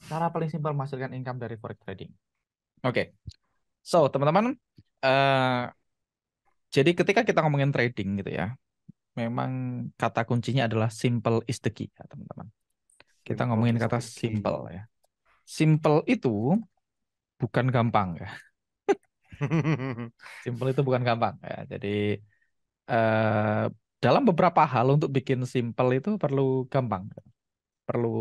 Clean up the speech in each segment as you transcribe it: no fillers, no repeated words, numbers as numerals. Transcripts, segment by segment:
Cara paling simpel menghasilkan income dari forex trading. Oke, so teman-teman, eh jadi ketika kita ngomongin trading gitu ya, memang kata kuncinya adalah simple is the key ya teman-teman. Kita Simple ngomongin is kata the key. simple ya. Simple itu bukan gampang ya. Simple itu bukan gampang ya. Jadi eh dalam beberapa hal untuk bikin simple itu perlu gampang, perlu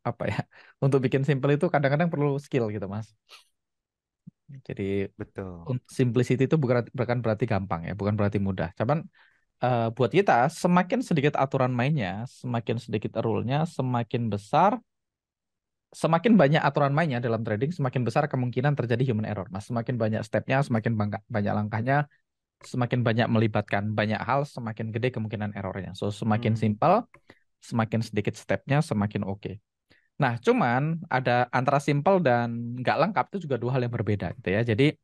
apa ya? Untuk bikin simple itu kadang-kadang perlu skill gitu Mas. Jadi Betul. simplicity itu bukan berarti gampang ya, bukan berarti mudah. Cuman buat kita semakin sedikit aturan mainnya, semakin sedikit rule-nya, semakin banyak aturan mainnya dalam trading, semakin besar kemungkinan terjadi human error. Mas, semakin banyak stepnya, semakin banyak langkahnya, semakin banyak melibatkan banyak hal, semakin gede kemungkinan errornya. So, semakin Hmm. simpel, semakin sedikit stepnya, semakin oke. Nah, cuman ada antara simpel dan nggak lengkap itu juga dua hal yang berbeda gitu ya. Jadi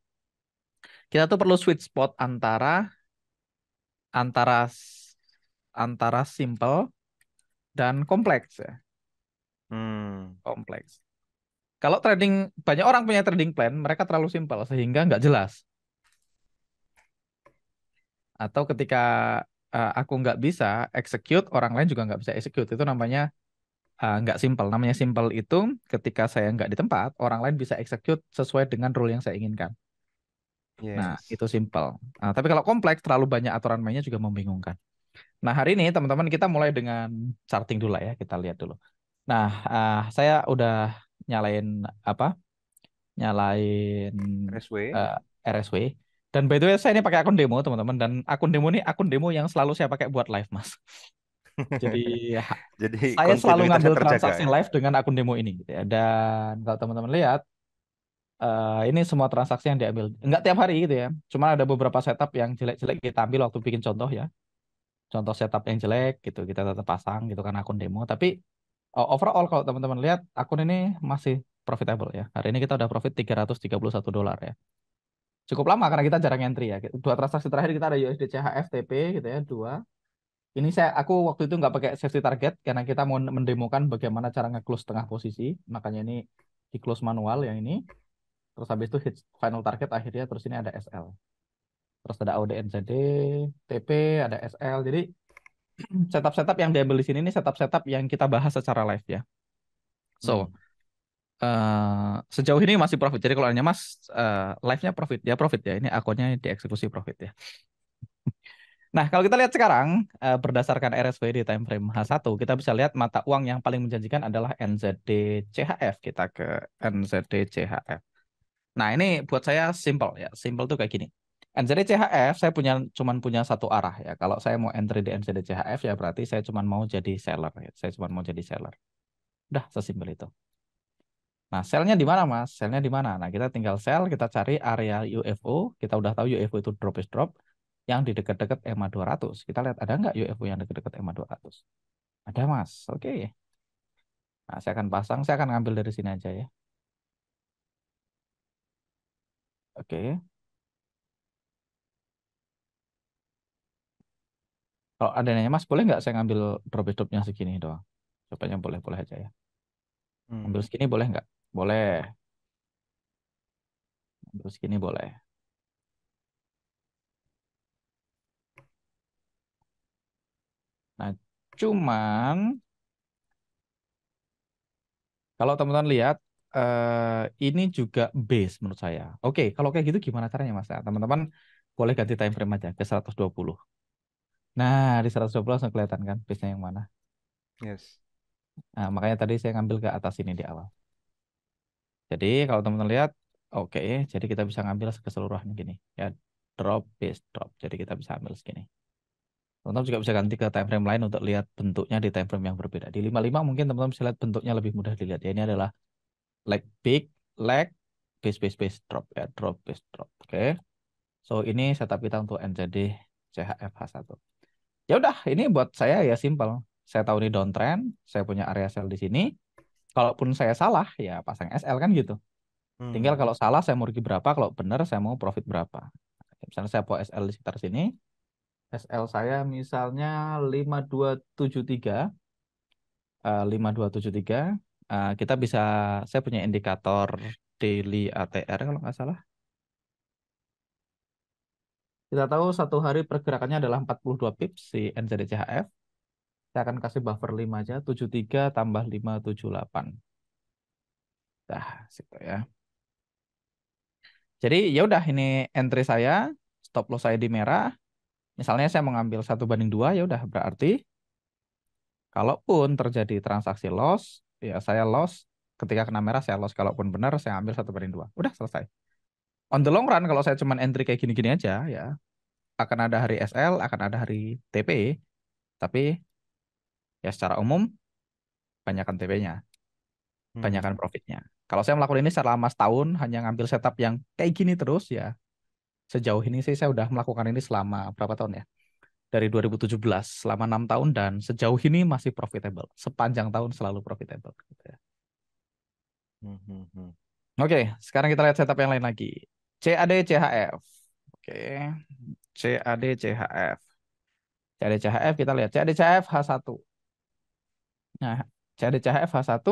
kita tuh perlu sweet spot antara antara simple dan kompleks ya. Hmm. Kompleks. Kalau trading, banyak orang punya trading plan, mereka terlalu simpel sehingga nggak jelas. Atau ketika aku nggak bisa execute, orang lain juga nggak bisa execute. Itu namanya nggak simple. Namanya simple itu ketika saya nggak di tempat, orang lain bisa execute sesuai dengan rule yang saya inginkan. Nah, Yes. itu simple. Nah, tapi kalau kompleks, terlalu banyak aturan mainnya juga membingungkan. Nah, hari ini teman-teman kita mulai dengan charting dulu lah ya. Kita lihat dulu. Nah, saya udah nyalain apa? Nyalain RSW. eh, RSW. Dan by the way, saya ini pakai akun demo, teman-teman. Dan akun demo ini akun demo yang selalu saya pakai buat live, Mas. Jadi Jadi saya selalu kontinuitasnya ngambil terjaga transaksi ya. live dengan akun demo ini, gitu ya. Dan kalau teman-teman lihat, ini semua transaksi yang diambil. Enggak tiap hari gitu ya. Cuma ada beberapa setup yang jelek-jelek kita ambil waktu bikin contoh ya. Contoh setup yang jelek gitu, kita tetap pasang gitu kan akun demo. Tapi overall kalau teman-teman lihat, akun ini masih profitable ya. Hari ini kita udah profit $331 ya. Cukup lama karena kita jarang entry ya. Dua transaksi terakhir kita ada USD CHF TP gitu ya, dua. Ini aku waktu itu nggak pakai safety target karena kita mau mendemokan bagaimana cara nge-close tengah posisi. Makanya ini di close manual yang ini. Terus habis itu hit final target akhirnya terus ini ada SL. Terus ada AUDNZD, TP, ada SL. Jadi setup-setup yang diambil di sini ini setup-setup yang kita bahas secara live ya. So, Hmm. sejauh ini masih profit. Jadi kalau hanya Mas live-nya profit, ya profit ya. Ini akunnya dieksekusi profit ya. Nah, kalau kita lihat sekarang berdasarkan RSW di time frame H1, kita bisa lihat mata uang yang paling menjanjikan adalah NZD CHF. Kita ke NZD CHF. Nah, ini buat saya simple ya. Simple tuh kayak gini. NZD CHF saya cuman punya satu arah ya. Kalau saya mau entry di NZD CHF ya berarti saya cuman mau jadi seller ya. Saya cuman mau jadi seller. Udah sesimpel itu. Nah, selnya di mana, Mas? Selnya di mana? Nah, kita tinggal sell, kita cari area UFO. Kita udah tahu UFO itu drop is drop yang di dekat-dekat EMA 200. Kita lihat ada nggak UFO yang dekat-dekat EMA 200? Ada, Mas. Oke. Nah, saya akan pasang, saya akan ngambil dari sini aja ya. Oke. Kalau ada nanya, Mas, boleh nggak saya ngambil drop is dropnya segini doang? Cobanya boleh-boleh aja ya. Ambil Hmm. segini boleh nggak? Boleh. Ambil segini boleh. Nah, cuman kalau teman-teman lihat, ini juga base menurut saya. Oke, kalau kayak gitu gimana caranya Mas? Nah, teman-teman boleh ganti time frame aja ke 120. Nah, di 120 langsung kelihatan kan base-nya yang mana. Yes. Nah, makanya tadi saya ngambil ke atas ini di awal. Jadi kalau teman-teman lihat, oke, jadi kita bisa ngambil keseluruhan gini. Ya, drop, base, drop. Jadi kita bisa ambil segini. Teman-teman juga bisa ganti ke time frame lain untuk lihat bentuknya di time frame yang berbeda. Di 55 mungkin teman-teman bisa lihat bentuknya lebih mudah dilihat. Ya, ini adalah leg big, leg, base, base, base, drop. Ya, drop, base, drop. Oke. So, ini setup kita untuk NZD CHF H1. Ya udah, ini buat saya ya simpel. Saya tahu ini downtrend, saya punya area sell di sini. Kalaupun saya salah, ya pasang SL kan gitu. Tinggal Hmm. kalau salah saya mau rugi berapa, kalau benar saya mau profit berapa. Misalnya saya mau SL di sekitar sini, SL saya misalnya 5273, 5273. Kita bisa, saya punya indikator daily ATR kalau nggak salah. Kita tahu satu hari pergerakannya adalah 42 pips si NZDCHF. Saya akan kasih buffer 5 aja, 73 tambah 5, 78. Dah, situ ya. Jadi ya udah ini entry saya, stop loss saya di merah. Misalnya saya mengambil 1/2 ya udah berarti kalaupun terjadi transaksi loss, ya saya loss. Ketika kena merah saya loss. Kalaupun benar saya ambil 1/2. Udah selesai. On the long run kalau saya cuman entry kayak gini-gini aja ya akan ada hari SL, akan ada hari TP, tapi ya secara umum banyakkan TP-nya, banyakkan Hmm. profitnya. Kalau saya melakukan ini selama setahun hanya ngambil setup yang kayak gini terus ya. Sejauh ini sih saya udah melakukan ini selama berapa tahun ya? Dari 2017 selama 6 tahun dan sejauh ini masih profitable. Sepanjang tahun selalu profitable gitu ya. Hmm. Hmm. Hmm. Oke, sekarang kita lihat setup yang lain lagi. CAD CHF. Oke, CAD CHF. CAD CHF kita lihat CAD CHF H1. Nah, CAD CHF H1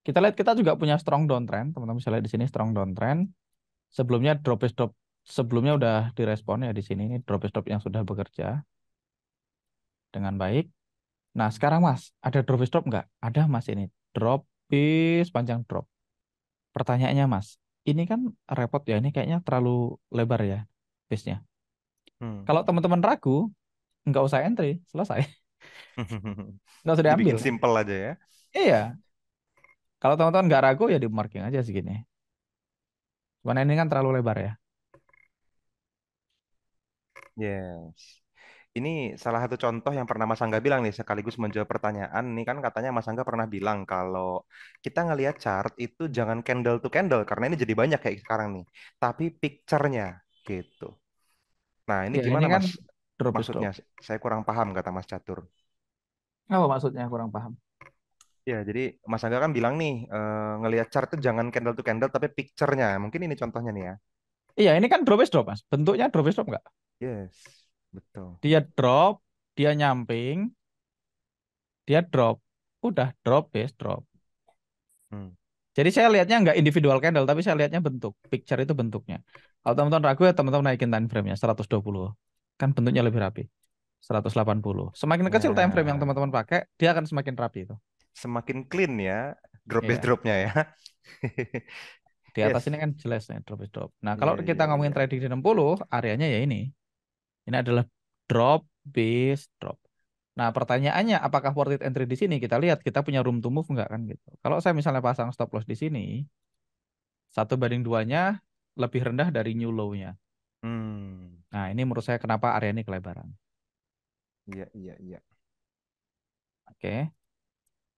kita lihat kita juga punya strong downtrend. Teman-teman bisa lihat di sini strong downtrend. Sebelumnya drop is drop sebelumnya udah direspon ya di sini. Ini drop is drop yang sudah bekerja dengan baik. Nah, sekarang Mas, ada drop is drop nggak? Ada Mas ini. Drop is panjang drop. Pertanyaannya Mas, ini kan repot ya. Ini kayaknya terlalu lebar ya base-nya. Hmm. Kalau teman-teman ragu, nggak usah entry. Selesai. Nggak usah diambil. Dibikin simple aja ya. Iya. Kalau teman-teman nggak ragu ya di marking aja segini. Cuman ini kan terlalu lebar ya. Yes. Ini salah satu contoh yang pernah Mas Angga bilang nih, sekaligus menjawab pertanyaan. Nih kan katanya Mas Angga pernah bilang kalau kita ngelihat chart itu jangan candle to candle, karena ini jadi banyak kayak sekarang nih. Tapi picture-nya gitu. Nah ini Ya, ini gimana kan Mas? drop is drop. Maksudnya, saya kurang paham kata Mas Catur. Apa maksudnya kurang paham? Ya, jadi Mas Angga kan bilang nih, ngelihat chart itu jangan candle to candle, tapi picture-nya. Mungkin ini contohnya nih ya. Iya, ini kan drop is drop, Mas. Bentuknya drop is drop nggak? Yes, betul. Dia drop, dia nyamping, dia drop. Udah drop is drop. Hmm. Jadi saya lihatnya nggak individual candle, tapi saya lihatnya bentuk. Picture itu bentuknya. Kalau teman-teman ragu ya teman-teman naikin time frame-nya 120. Kan bentuknya lebih rapi. 180. Semakin kecil time frame yang Nah, teman-teman pakai, dia akan semakin rapi itu. semakin clean ya drop base Iya. dropnya ya. Di atas ini Yes. kan jelas nih drop is drop. Nah, kalau Iya, kita iya, ngomongin iya. trading di 60, areanya ya ini. Ini adalah drop base drop. Nah, pertanyaannya apakah worth it entry di sini? Kita lihat kita punya room to move nggak kan gitu. Kalau saya misalnya pasang stop loss di sini, 1/2-nya lebih rendah dari new low-nya. Hmm. Nah, ini menurut saya kenapa area ini kelebaran. Iya, iya, iya. Oke.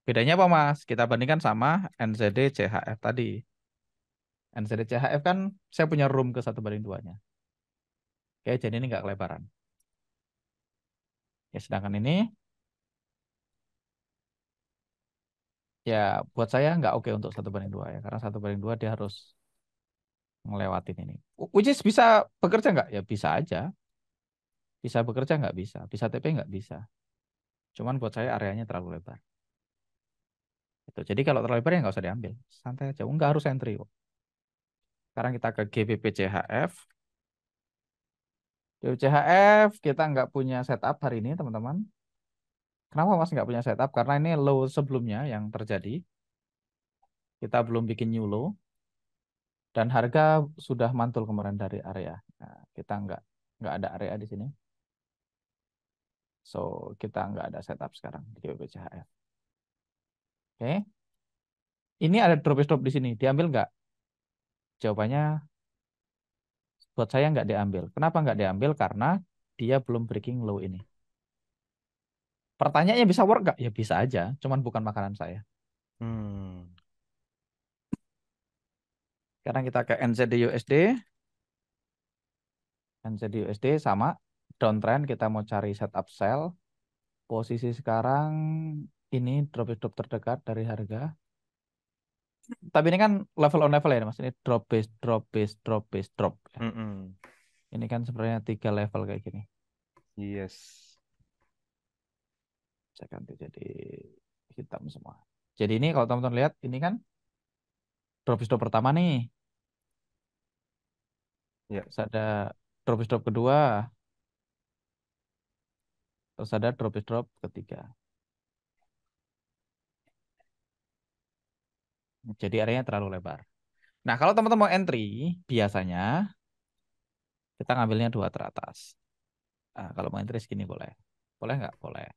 Bedanya apa, Mas? Kita bandingkan sama NZD CHF tadi. NZD CHF kan saya punya room ke 1/2-nya. Oke, jadi ini nggak kelebaran. Ya, sedangkan ini ya buat saya nggak oke untuk 1/2 ya. Karena 1/2 dia harus ngelewatin ini. Which is bisa bekerja nggak? Ya bisa aja. Bisa bekerja nggak bisa. Bisa TP nggak bisa. Cuman buat saya areanya terlalu lebar. Gitu. Jadi kalau terlalu lebar ya nggak usah diambil. Santai aja. Nggak harus entry kok. Sekarang kita ke GBP CHF. GBP CHF kita nggak punya setup hari ini teman-teman. Kenapa Mas nggak punya setup? Karena ini low sebelumnya yang terjadi. Kita belum bikin new low. Dan harga sudah mantul kemarin dari area. Nah, kita nggak ada area di sini. So, kita nggak ada setup sekarang di GBP CHF. Oke. Ini ada drop stop di sini. Diambil nggak? Jawabannya buat saya nggak diambil. Kenapa nggak diambil? Karena dia belum breaking low ini. Pertanyaannya bisa work nggak? Ya bisa aja. Cuman bukan makanan saya. Hmm. Sekarang kita ke NZD USD. NZD USD sama. Downtrend kita mau cari setup sell. Posisi sekarang ini drop stop terdekat dari harga. Tapi ini kan level on level ya Mas. Ini drop base, drop base, drop base, drop. Mm-mm. Ini kan sebenarnya 3 level kayak gini. Yes. Saya ganti jadi hitam semua. Jadi ini kalau teman-teman lihat, ini kan drop stop pertama nih. Ya. Terus ada drop stop kedua. Terus ada drop stop ketiga. Jadi areanya terlalu lebar. Nah, kalau teman-teman mau entry, biasanya kita ngambilnya dua teratas. Nah, kalau mau entry segini boleh. Boleh nggak? Boleh.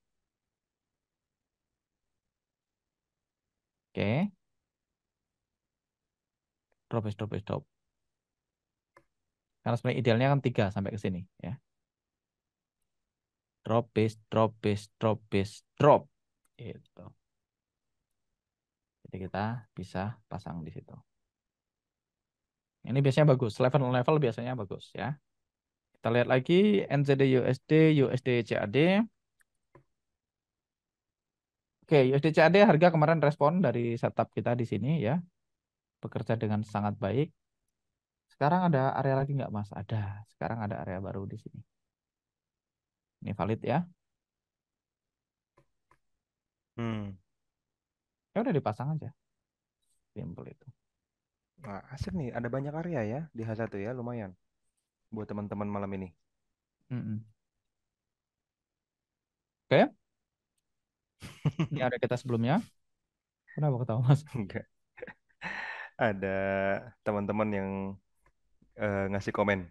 Oke. Drop. Karena sebenarnya idealnya kan 3 sampai ke sini ya. Drop. Gitu. Jadi kita bisa pasang di situ. Ini biasanya bagus. Level on level biasanya bagus ya. Kita lihat lagi NZD USD, USD CAD. Oke, USD CAD harga kemarin respon dari setup kita di sini ya. Bekerja dengan sangat baik. Sekarang ada area lagi nggak Mas? Ada. Sekarang ada area baru di sini. Ini valid ya. Hmm. Ya udah dipasang aja. Simple itu. Nah, asik nih, ada banyak area ya di H1 ya, lumayan buat teman-teman malam ini. Mm-mm. Oke, ini ada kita sebelumnya. Kenapa ketawa Mas? Enggak. Ada teman-teman yang ngasih komen.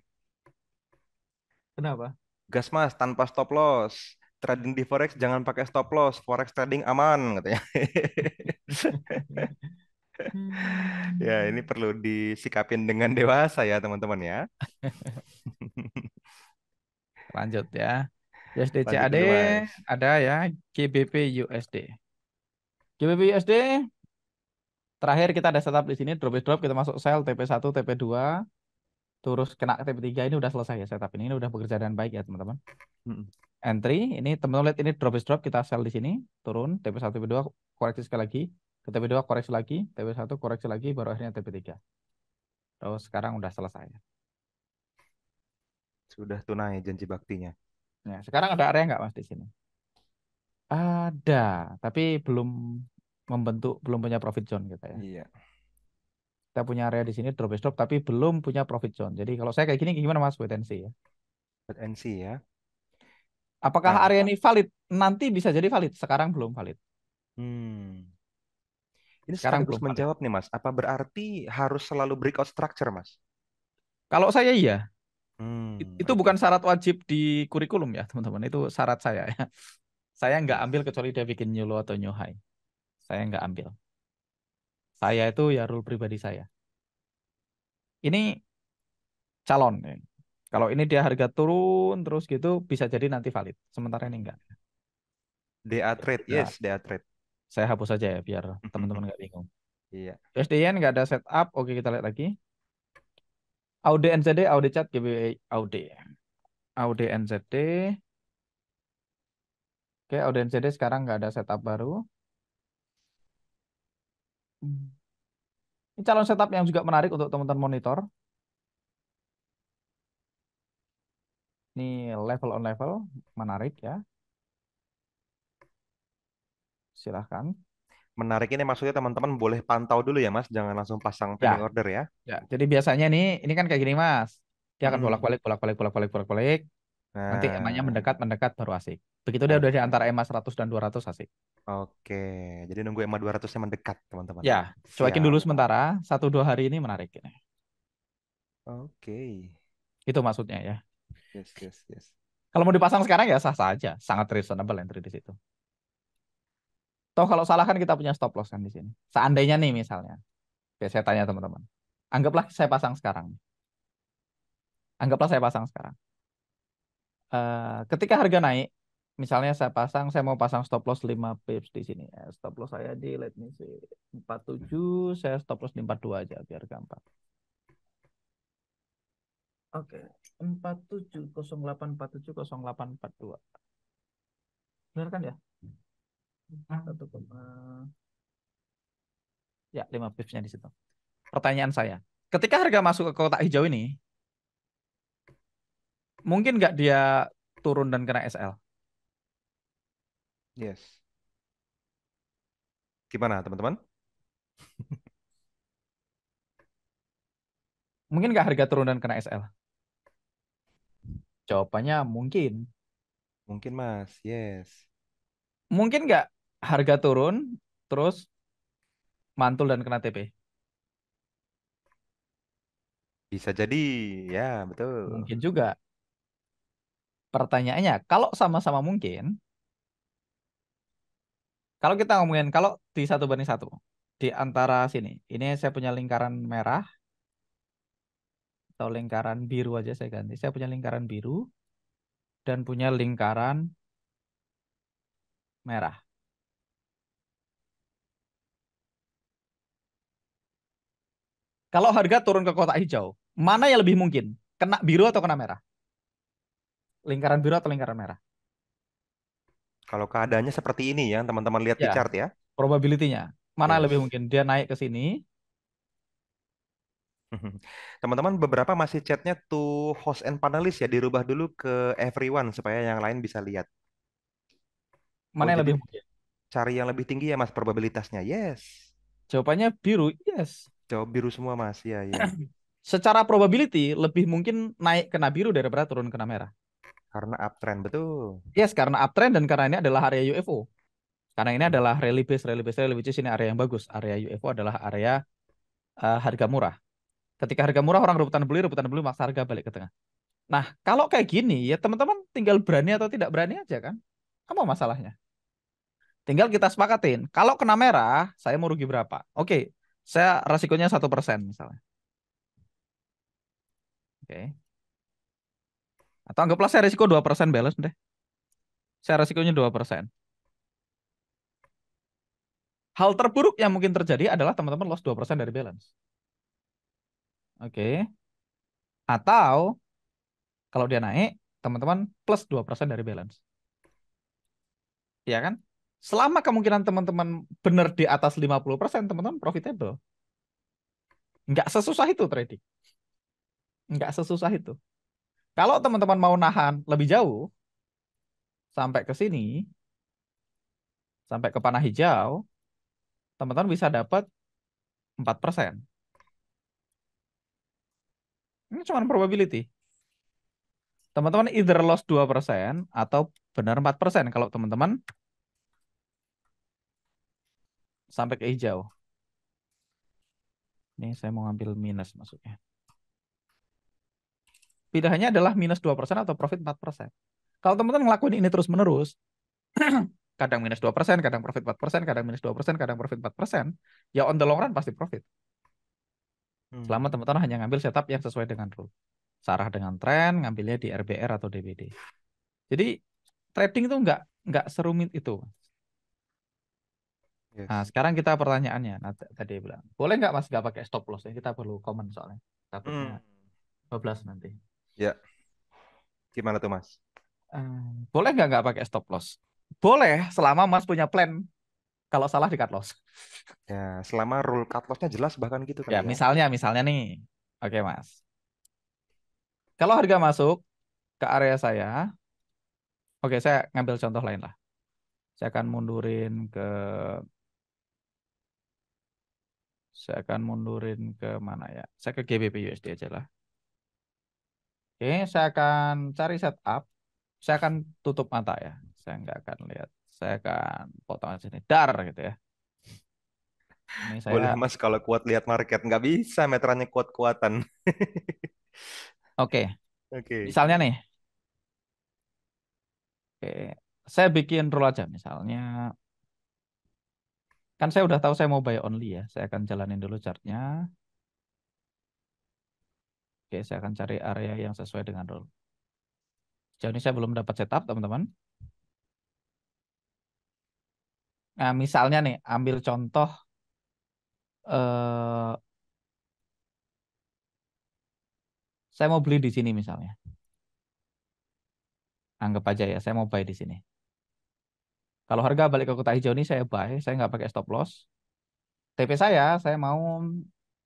Kenapa? Gas mas, tanpa stop loss. Trading di forex jangan pakai stop loss. Forex trading aman katanya. Ya, ini Hmm. perlu disikapin dengan dewasa ya teman-teman ya. Lanjut ya. USD Lanjut CAD dulu mas. ada ya. GBP USD. GBP USD terakhir kita ada setup di sini drop kita masuk sell TP1 TP2 terus kena TP3 ini udah selesai ya setup ini udah bekerja dengan baik ya teman-teman. Mm-mm. Entry ini teman-teman lihat ini drop kita sell di sini turun TP1 TP2 koreksi sekali lagi ke TP2 koreksi lagi TP1 koreksi lagi baru akhirnya TP3. Terus sekarang udah selesai. Sudah tunai janji baktinya. Nah, sekarang ada area nggak Mas di sini? Ada, tapi belum punya profit zone gitu ya. Iya. Kita punya area di sini drop tapi belum punya profit zone. Jadi kalau saya kayak gini gimana Mas wait and see ya. Buat NC ya. Apakah Nah, area ini valid? Nanti bisa jadi valid, sekarang belum valid. hmm. Ini Sekarang sekaligus belum valid. menjawab nih mas. Apa berarti harus selalu breakout structure mas? Kalau saya iya, itu Oke. bukan syarat wajib di kurikulum ya teman-teman. Itu syarat saya ya. Saya nggak Yes. ambil kecuali dia bikin new low atau new high. Saya nggak ambil. Saya itu ya rule pribadi saya. Ini calon ya. Kalau ini dia harga turun terus gitu bisa jadi nanti valid. Sementara ini enggak. DA trade, Ya, yes, DA trade. saya hapus saja ya biar teman-teman nggak bingung. Iya. USDN nggak ada setup. Oke kita lihat lagi. Aude NZD, Aude Chat, GBA, Aude. Aude NZD. Oke, Aude NZD sekarang nggak ada setup baru. Hmm. Ini calon setup yang juga menarik untuk teman-teman monitor. Ini level on level, menarik ya. Silahkan. Menarik ini maksudnya teman-teman boleh pantau dulu ya Mas, jangan langsung pasang Ya, pending order ya. ya. Jadi biasanya ini kan kayak gini Mas. Dia akan Mm-mm. bolak-balik. Nanti EMA-nya Nah, mendekat baru asik. Begitu dia udah di oke. antara EMA 100 dan 200 asik. Oke. Jadi nunggu EMA 200-nya mendekat, teman-teman. Ya, cuekin Siap. dulu sementara. 1-2 hari ini menarik. Ini. Oke. Itu maksudnya ya. Yes, yes, yes. Kalau mau dipasang sekarang ya sah-sah aja. Sangat reasonable entry di situ. Toh kalau salah kan kita punya stop loss kan di sini. Seandainya nih misalnya. Oke, saya tanya teman-teman. Anggaplah saya pasang sekarang. Anggaplah saya pasang sekarang. Ketika harga naik, misalnya saya mau pasang stop loss 5 pips di sini. Stop loss saya di let me see 47, saya stop loss di 42 aja biar gampang. Oke, 4708470842. Benar kan ya? 5 pipsnya di situ. Pertanyaan saya, ketika harga masuk ke kotak hijau ini, mungkin nggak dia turun dan kena SL? Yes. Gimana teman-teman? Mungkin nggak harga turun dan kena SL? Jawabannya mungkin. Mungkin Mas, yes. Mungkin nggak harga turun, terus mantul dan kena TP? Bisa jadi, ya betul. Mungkin juga. Pertanyaannya, kalau sama-sama mungkin, kalau kita ngomongin kalau di satu banding satu, di antara sini, ini saya punya lingkaran merah atau lingkaran biru aja saya ganti. Saya punya lingkaran biru dan punya lingkaran merah. Kalau harga turun ke kotak hijau, mana yang lebih mungkin? Kena biru atau kena merah? Lingkaran biru atau lingkaran merah? Kalau keadaannya seperti ini ya, teman-teman lihat di Ya, chart ya. probability-nya. Mana yang lebih Yes. mungkin? Dia naik ke sini, Teman-teman beberapa masih chatnya tuh host and panelist ya, dirubah dulu ke everyone supaya yang lain bisa lihat. Oh, mana yang jadi lebih mungkin? cari yang lebih tinggi ya Mas probabilitasnya. Yes. Jawabannya biru, yes. Jawab biru semua Mas. Ya, ya. Secara probability, lebih mungkin naik kena biru daripada turun kena merah. Karena uptrend betul. Yes, karena uptrend dan karena ini adalah area UFO. Karena ini Hmm. adalah rally base, ini area yang bagus. Area UFO adalah area harga murah. Ketika harga murah orang rebutan beli maksa harga balik ke tengah. Nah, kalau kayak gini ya teman-teman tinggal berani atau tidak berani aja kan? Apa masalahnya? Tinggal kita sepakatin. Kalau kena merah, saya mau rugi berapa? Oke, saya resikonya 1% misalnya. Oke. Atau anggaplah saya risiko 2% balance deh. Saya resikonya 2%. Hal terburuk yang mungkin terjadi adalah teman-teman loss 2% dari balance. Oke. Atau kalau dia naik, teman-teman plus 2% dari balance. Ya kan? Selama kemungkinan teman-teman benar di atas 50%, teman-teman profitable. Nggak sesusah itu trading. Nggak sesusah itu. Kalau teman-teman mau nahan lebih jauh, sampai ke sini, sampai ke panah hijau, teman-teman bisa dapat 4%. Ini cuma probability. Teman-teman either loss 2% atau benar 4% kalau teman-teman sampai ke hijau. Ini saya mau ngambil minus masuknya. Pilihannya adalah minus 2% atau profit 4%. Kalau teman-teman ngelakuin ini terus-menerus, kadang minus 2%, kadang profit 4%, kadang minus 2%, kadang profit 4%, ya on the long run pasti profit. Selama Hmm. teman-teman hanya ngambil setup yang sesuai dengan rule. Sarah dengan tren, ngambilnya di RBR atau DBD. Jadi trading itu nggak serumit itu. Nah, Yes. sekarang kita pertanyaannya. Nah, tadi bilang, boleh nggak Mas nggak pakai stop loss ya? Kita perlu komen soalnya. Takutnya Hmm. 12 nanti. Ya, gimana tuh Mas? Boleh nggak pakai stop loss? Boleh, selama Mas punya plan. Kalau salah di cut loss. Ya, selama rule cut loss-nya jelas bahkan gitu Ya, kali ya. misalnya nih. Oke, Mas. Kalau harga masuk ke area saya, oke, saya ngambil contoh lain lah. Saya akan mundurin ke mana ya? Saya ke GBP USD aja lah. Oke, saya akan cari setup. Saya akan tutup mata ya. Saya nggak akan lihat. Saya akan potong aja nih. Dar gitu ya. Ini Boleh saya, Mas kalau kuat lihat market. Nggak bisa meterannya kuat-kuatan. oke. Oke. Misalnya nih, oke. Saya bikin rule aja. Misalnya, kan saya udah tahu saya mau buy only ya. Saya akan jalanin dulu chartnya. Oke, saya akan cari area yang sesuai dengan rule. Sejauh ini saya belum dapat setup, teman-teman. Nah, misalnya nih, ambil contoh, eh, saya mau beli di sini misalnya. Anggap aja ya, saya mau buy di sini. Kalau harga balik ke kotak hijau ini saya buy, saya nggak pakai stop loss. TP saya mau,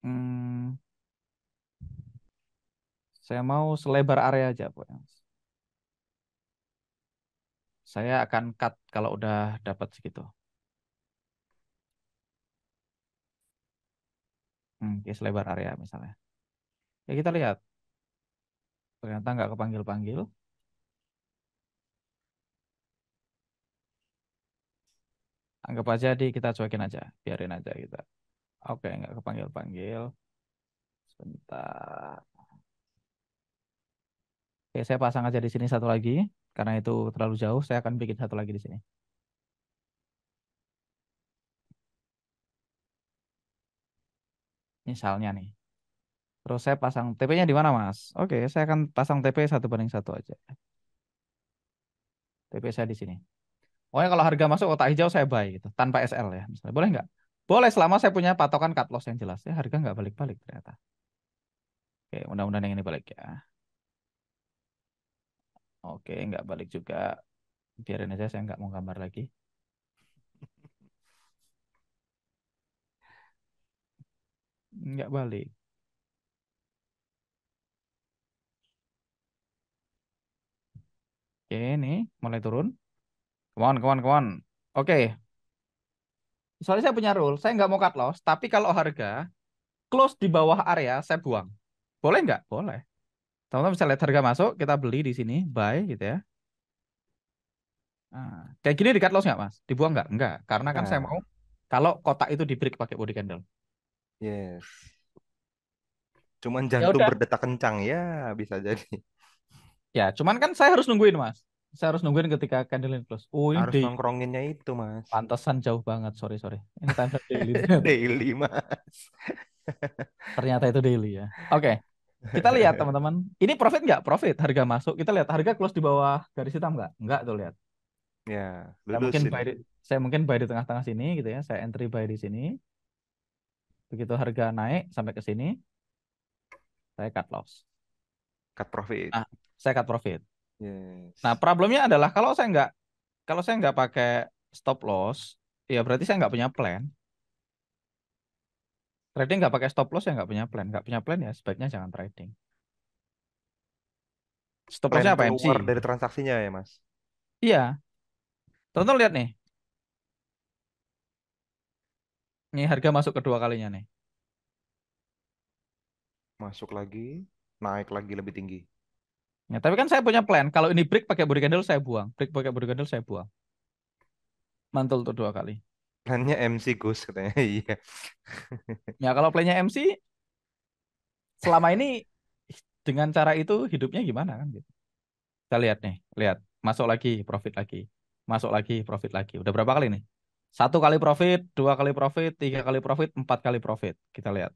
hmm, saya mau selebar area aja, pokoknya. Saya akan cut kalau udah dapat segitu. Case lebar area misalnya. Ya kita lihat, ternyata nggak kepanggil-panggil. Anggap aja kita cuekin aja, biarin aja kita. Oke, nggak kepanggil-panggil. Sebentar. Oke, saya pasang aja di sini satu lagi. Karena itu terlalu jauh, saya akan bikin satu lagi di sini. Misalnya nih. Terus saya pasang TP-nya di mana, Mas? Oke, saya akan pasang TP 1:1 aja. TP saya di sini. Pokoknya kalau harga masuk kotak hijau saya buy gitu, tanpa SL ya. Misalnya, boleh nggak? Boleh selama saya punya patokan cut loss yang jelas. Ya, harga nggak balik-balik ternyata. Oke, mudah-mudahan yang ini balik ya. Oke, nggak balik juga. Biarin aja, saya nggak mau gambar lagi. Nggak balik. Oke, ini mulai turun. Come on, come on, come on. Oke, soalnya saya punya rule, saya nggak mau cut loss, tapi kalau harga close di bawah area, saya buang. Boleh nggak? Boleh. Teman-teman bisa lihat harga masuk, kita beli di sini, buy gitu ya. Nah, kayak gini di cut loss nggak, Mas? Dibuang nggak? Nggak, karena kan saya mau Nah, kalau kotak itu di break pakai body candle. yes. Cuman Ya jantung udah. berdetak kencang ya bisa jadi. Ya, cuman kan saya harus nungguin, Mas. Saya harus nungguin ketika candle ini close. Oh, ini Harus daily. nongkronginnya itu, Mas. Pantesan jauh banget, sorry, sorry. Ini time frame daily ternyata. Daily, Mas. Ternyata itu daily ya. Oke, kita lihat teman-teman. Ini profit nggak? Profit. Harga masuk. Kita lihat harga close di bawah garis hitam nggak? Nggak tuh lihat. Ya, Saya lulus mungkin ini. buy di, saya mungkin buy di tengah-tengah sini gitu ya. Saya entry buy di sini. Begitu harga naik sampai ke sini, saya cut loss. Cut profit. Nah, saya cut profit. Nah, Yes. problemnya adalah kalau saya nggak pakai stop loss, ya berarti saya nggak punya plan. Trading nggak pakai stop loss ya nggak punya plan. Nggak punya plan ya sebaiknya jangan trading. Stop Plan lossnya apa MC? keluar dari transaksinya ya, Mas. Iya, tonton lihat nih. Ini harga masuk kedua kalinya nih. Masuk lagi, naik lagi lebih tinggi. Ya, tapi kan saya punya plan. Kalau ini break pakai body candle saya buang. Break pakai body candle saya buang. Mantul tuh dua kali. Plannya MC Gus katanya. Iya. Ya kalau plannya MC selama ini dengan cara itu hidupnya gimana kan gitu. Kita lihat nih, lihat. Masuk lagi, profit lagi. Masuk lagi, profit lagi. Udah berapa kali nih? Satu kali profit, dua kali profit, tiga kali profit, empat kali profit. Kita lihat.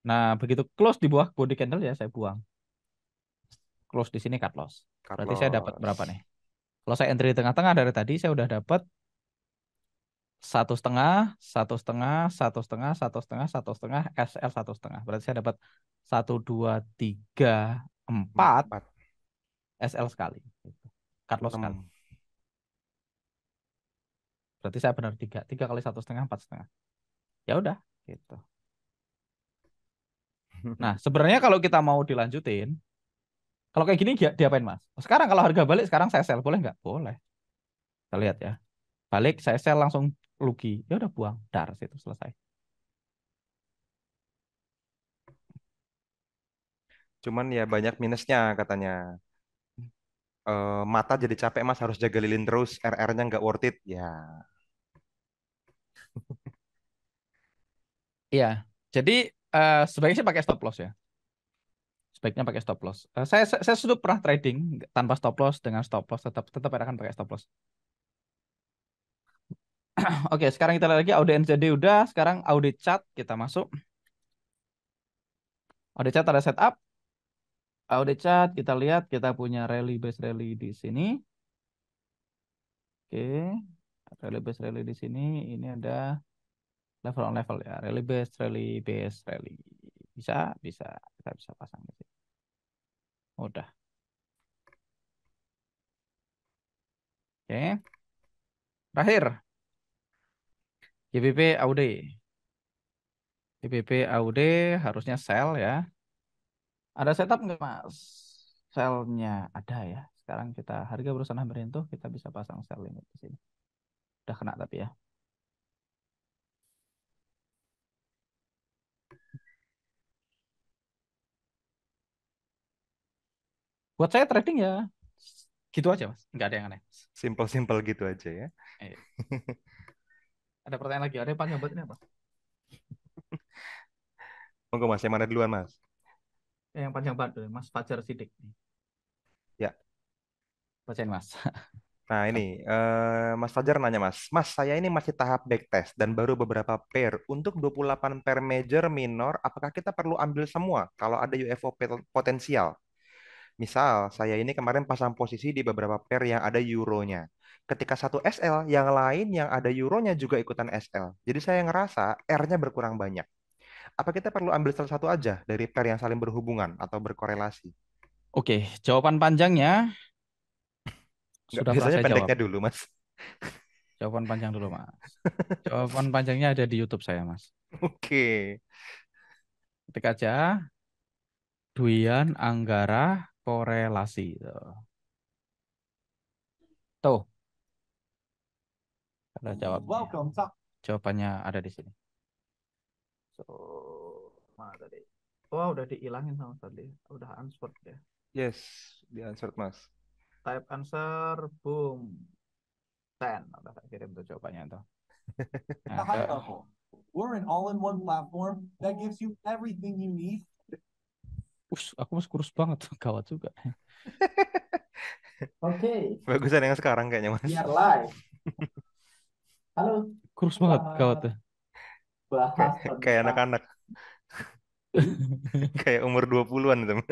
Nah, begitu close di bawah body candle ya saya buang. Close di sini cut loss. Cut Berarti saya dapat berapa loss. nih? Kalau saya entry di tengah-tengah dari tadi saya udah dapat 1,5, 1,5, 1,5, 1,5, 1,5, SL 1,5. Berarti saya dapat 1, 2, 3, 4 4, SL sekali. Gitu. Cut loss sekali. 6. Berarti saya benar tiga, tiga kali 1,5, 4,5. Ya udah, gitu. Nah, sebenarnya kalau kita mau dilanjutin, kalau kayak gini diapain Mas? Sekarang kalau harga balik, sekarang saya sell, boleh nggak? Boleh. Kita lihat ya. Balik, saya sell langsung rugi. Ya udah buang, dar situ selesai. Cuman ya banyak minusnya katanya. Mata jadi capek Mas harus jaga lilin terus. RR-nya nggak worth it. Ya, Iya. Jadi sebaiknya sih pakai stop loss ya. Sebaiknya pakai stop loss. Saya sudah pernah trading tanpa stop loss, dengan stop loss tetap tetap akan pakai stop loss. Oke, sekarang kita lihat lagi audit NZD udah, sekarang audit chart kita masuk. Audit chart ada setup. Audit chart kita lihat kita punya rally base rally di sini. Oke, rally base rally di sini. Ini ada level on level ya. Rally base rally base rally. Bisa, bisa. Kita bisa pasang di sini. Udah. Oke. Terakhir, GBP AUD. GBP AUD harusnya sell ya. Ada setup nggak Mas? Selnya ada ya. Sekarang kita harga berusaha hampir itu kita bisa pasang sell limit di sini. Udah kena tapi ya. Buat saya trading ya gitu aja mas, nggak ada yang aneh. Simple-simple gitu aja ya. Eh, ada pertanyaan lagi, ada yang panjang banget ini apa? Monggo Mas, yang mana duluan Mas? Yang panjang banget tuh, Mas Fajar Sidik. Ya. Bacain mas. Nah ini Mas Fajar nanya Mas, saya ini masih tahap backtest dan baru beberapa pair. Untuk 28 pair major minor, apakah kita perlu ambil semua kalau ada UFO potensial? Misal, saya ini kemarin pasang posisi di beberapa pair yang ada euronya. Ketika satu SL, yang lain yang ada euronya juga ikutan SL. Jadi saya ngerasa R-nya berkurang banyak. Apa kita perlu ambil salah satu aja dari pair yang saling berhubungan atau berkorelasi? Oke, jawaban panjangnya Nggak, sudah pernah biasanya saya jawab. pendeknya dulu, Mas. Jawaban panjang dulu mas. Jawaban panjangnya ada di YouTube saya mas. Oke. Ketik aja Dwian Anggara korelasi. Tuh, ada jawabnya. Jawabannya ada di sini. So, mana tadi? Oh, udah dihilangin sama tadi. Udah unsort ya. Yes, di answer, Mas. Type answer, boom. 10. Udah saya kirim tuh jawabannya tuh. Nah, high level. We're an all-in-one platform that gives you everything you need. aku masih kurus banget. Gawat juga. Oke, Bagusan yang sekarang kayaknya, Mas. biar live. Halo, Kurus banget, gawat tuh. bahas Kayak tentang anak-anak, kayak umur 20-an, teman.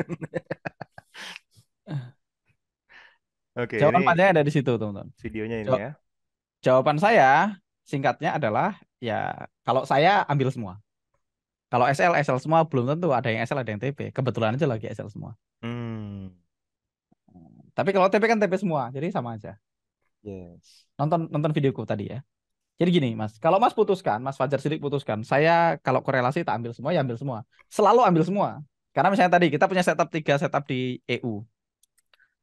Oke, ini Jawaban panjangnya ada di situ, teman-teman. videonya ini Jaw- ya. Jawaban saya singkatnya adalah ya kalau saya ambil semua. Kalau SL SL semua belum tentu ada yang SL ada yang TP. Kebetulan aja lagi SL semua. Hmm, Tapi kalau TP kan TP semua, jadi sama aja. yes. Nonton nonton videoku tadi ya. Jadi gini, Mas. Kalau Mas putuskan, Mas Fajar Sidik putuskan, saya kalau korelasi tak ambil semua ya ambil semua. Selalu ambil semua. Karena misalnya tadi kita punya setup 3 setup di EU.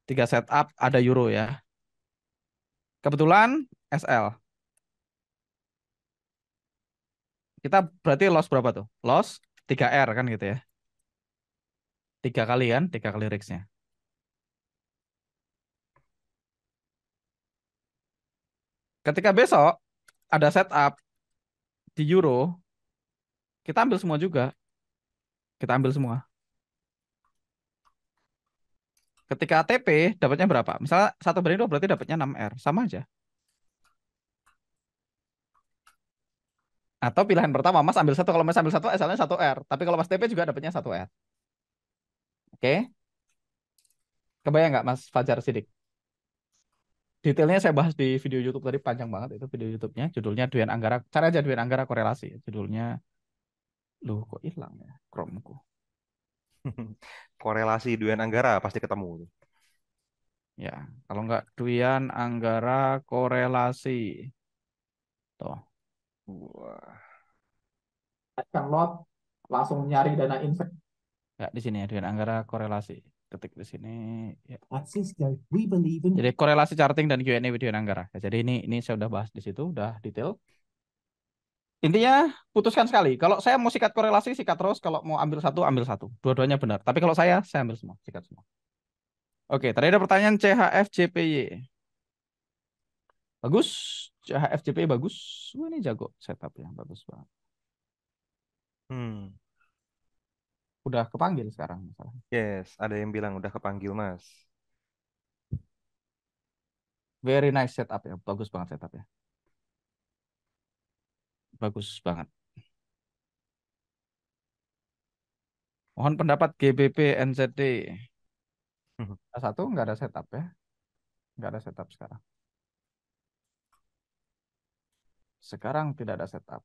3 setup ada euro ya. Kebetulan SL. Kita berarti loss berapa tuh? Loss 3R kan gitu ya. 3 kali kan, 3 kali risknya. Ketika besok ada setup di euro, kita ambil semua juga. Kita ambil semua. Ketika TP dapatnya berapa? Misalnya satu banding 2 berarti dapatnya 6R. Sama aja. Atau pilihan pertama, Mas ambil satu. Kalau Mas ambil satu, SL-nya 1R. Tapi kalau Mas TP juga dapatnya 1R. Oke? Kebayang nggak Mas Fajar Sidik? Detailnya saya bahas di video YouTube tadi, panjang banget itu video YouTube-nya. Judulnya Dwian Anggara. Cari aja Dwian Anggara korelasi. Judulnya, loh kok hilang ya Chrome-ku. Korelasi Duen Anggara pasti ketemu. Ya, kalau nggak Dwian Anggara korelasi. Tuh. Wah. download, langsung nyari dana invest. Ya, di sini ya, Dwian Anggara korelasi. Ketik di sini. Ya. At Cisco, we believe in Jadi korelasi charting dan Q&A with Dwian Anggara. Ya, jadi ini saya udah bahas di situ, udah detail. Intinya putuskan sekali. Kalau saya mau sikat korelasi, sikat terus. Kalau mau ambil satu, ambil satu. Dua-duanya benar. Tapi kalau saya ambil semua, sikat semua. Oke, tadi ada pertanyaan CHFJPY. Bagus. CHFJPY bagus. Wah, ini jago setupnya. Bagus banget. Hmm. Udah kepanggil sekarang masalah. Yes, ada yang bilang udah kepanggil, Mas. Very nice setup ya. Bagus banget setupnya. Bagus banget. Mohon pendapat GBP NZD. Satu nggak ada setup ya. Nggak ada setup sekarang. Sekarang tidak ada setup.